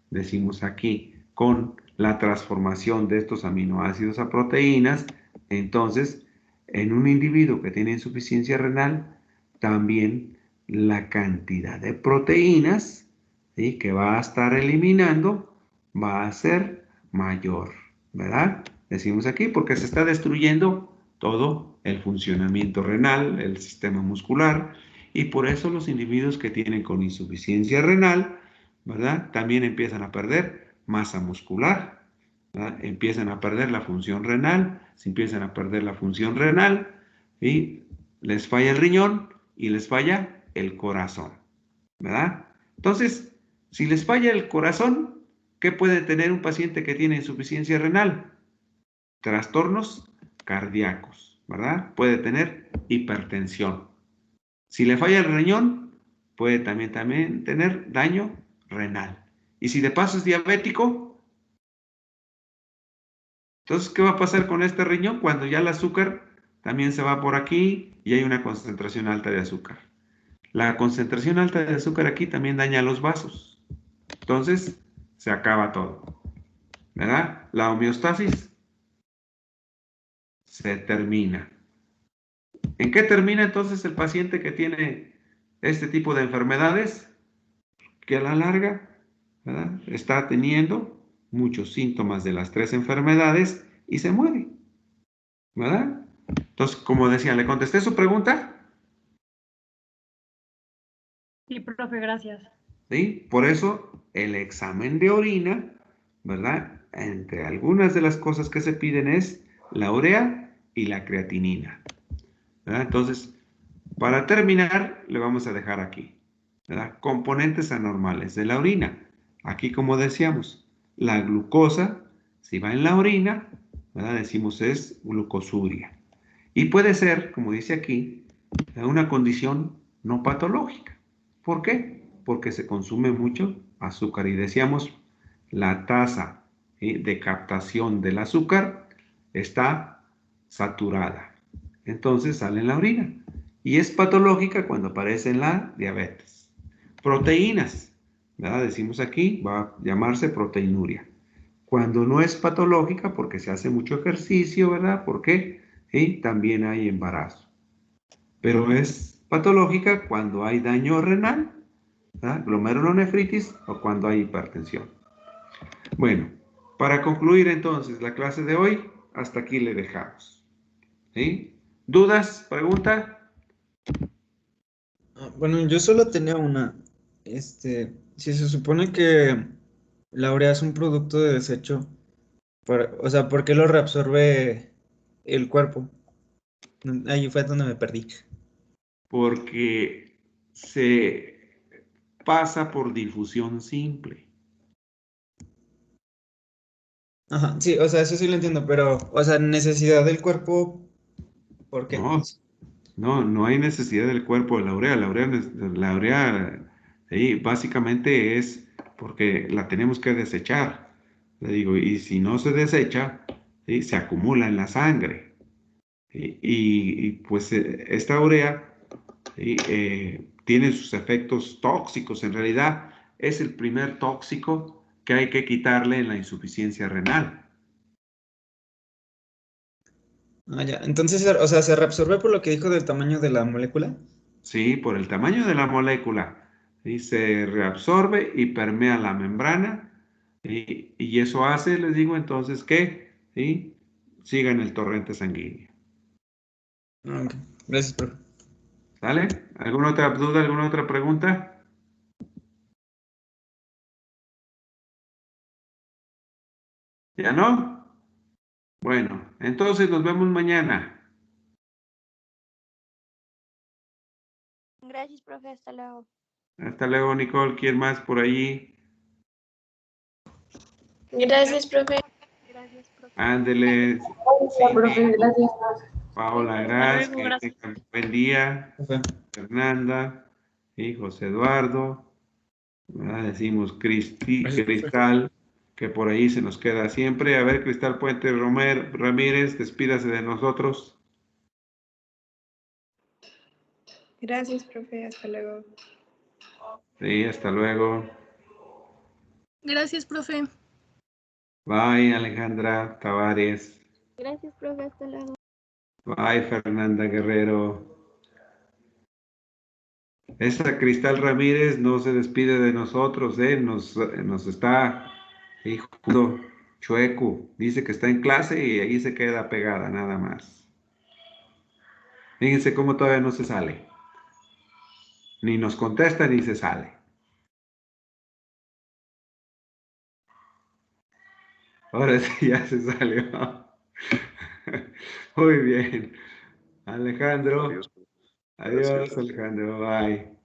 A: decimos aquí, con la transformación de estos aminoácidos a proteínas, entonces, en un individuo que tiene insuficiencia renal, también la cantidad de proteínas, ¿sí?, que va a estar eliminando va a ser mayor, ¿verdad? Decimos aquí porque se está destruyendo todo el funcionamiento renal, el sistema muscular, y por eso los individuos que tienen con insuficiencia renal, ¿verdad?, también empiezan a perder masa muscular, ¿verdad? Empiezan a perder la función renal, se empiezan a perder la función renal y les falla el riñón y les falla el corazón, ¿verdad? Entonces, si les falla el corazón, ¿qué puede tener un paciente que tiene insuficiencia renal? Trastornos cardíacos, ¿verdad? Puede tener hipertensión. Si le falla el riñón, puede también tener daño renal. Y si de paso es diabético, entonces, ¿qué va a pasar con este riñón? Cuando ya el azúcar también se va por aquí y hay una concentración alta de azúcar. La concentración alta de azúcar aquí también daña los vasos. Entonces, se acaba todo, ¿verdad? La homeostasis se termina. ¿En qué termina entonces el paciente que tiene este tipo de enfermedades? Que a la larga, ¿verdad?, está teniendo muchos síntomas de las tres enfermedades y se muere, ¿verdad? Entonces, como decía, ¿le contesté su pregunta?
D: Sí, profe, gracias.
A: ¿Sí? Por eso el examen de orina, ¿verdad? Entre algunas de las cosas que se piden es la urea y la creatinina, ¿verdad? Entonces, para terminar, le vamos a dejar aquí, ¿verdad?, componentes anormales de la orina. Aquí, como decíamos, la glucosa, si va en la orina, ¿verdad?, decimos es glucosuria. Y puede ser, como dice aquí, una condición no patológica. ¿Por qué? Porque se consume mucho azúcar y decíamos, la tasa, ¿sí?, de captación del azúcar está saturada. Entonces sale en la orina. Y es patológica cuando aparece en la diabetes. Proteínas, ¿verdad?, decimos aquí, va a llamarse proteinuria. Cuando no es patológica, porque se hace mucho ejercicio, ¿verdad? ¿Por qué? Y también hay embarazo. Pero es patológica cuando hay daño renal, ¿verdad?, glomerulonefritis, o cuando hay hipertensión. Bueno, para concluir entonces la clase de hoy, hasta aquí le dejamos, ¿sí? ¿Dudas? ¿Pregunta?
F: Bueno, yo solo tenía una. Si se supone que la urea es un producto de desecho, o sea, ¿por qué lo reabsorbe el cuerpo? Ahí fue donde me perdí.
A: Porque se pasa por difusión simple.
F: Ajá, sí, o sea, eso sí lo entiendo, pero, o sea, necesidad del cuerpo, ¿por qué?
A: No hay necesidad del cuerpo de la urea. La urea básicamente es porque la tenemos que desechar. Le digo, y si no se desecha, ¿sí?, se acumula en la sangre. ¿Sí? Pues esta urea, ¿sí?, tiene sus efectos tóxicos. En realidad es el primer tóxico que hay que quitarle en la insuficiencia renal.
F: Ah, ya. Entonces, o sea, ¿se reabsorbe por lo que dijo del tamaño de la molécula?
A: Sí, por el tamaño de la molécula. ¿Sí? Se reabsorbe y permea la membrana. Y eso hace, les digo, entonces que, ¿sí?, siga en el torrente sanguíneo.
F: Ok, gracias, profe.
A: ¿Sale? ¿Alguna otra duda, alguna otra pregunta? ¿Ya no? Bueno, entonces nos vemos mañana.
H: Gracias, profe. Hasta luego.
A: Hasta luego, Nicole. ¿Quién más por allí?
I: Gracias, profe.
H: Gracias.
A: Ándele.
E: Hola, profe, gracias.
A: Paola,
D: Hasta
A: gracias.
D: luego,
A: Que
D: gracias.
A: tengan un buen día.
F: Profe.
A: Fernanda y José Eduardo. ¿Verdad? Decimos
B: Gracias, profe.
A: Cristal, que por ahí se nos queda siempre. A ver, Cristal Puente Ramírez, despídase de nosotros.
I: Gracias, profe. Hasta luego.
A: Sí, hasta luego.
J: Gracias, profe.
A: Bye, Alejandra Tavares.
H: Gracias, profe. Hasta luego.
A: Bye, Fernanda Guerrero. Esta Cristal Ramírez no se despide de nosotros, nos está jugando chueco. Dice que está en clase y ahí se queda pegada, nada más. Fíjense cómo todavía no se sale. Ni nos contesta ni se sale. Ahora sí ya se salió. Muy bien. Alejandro. Adiós, Alejandro. Bye.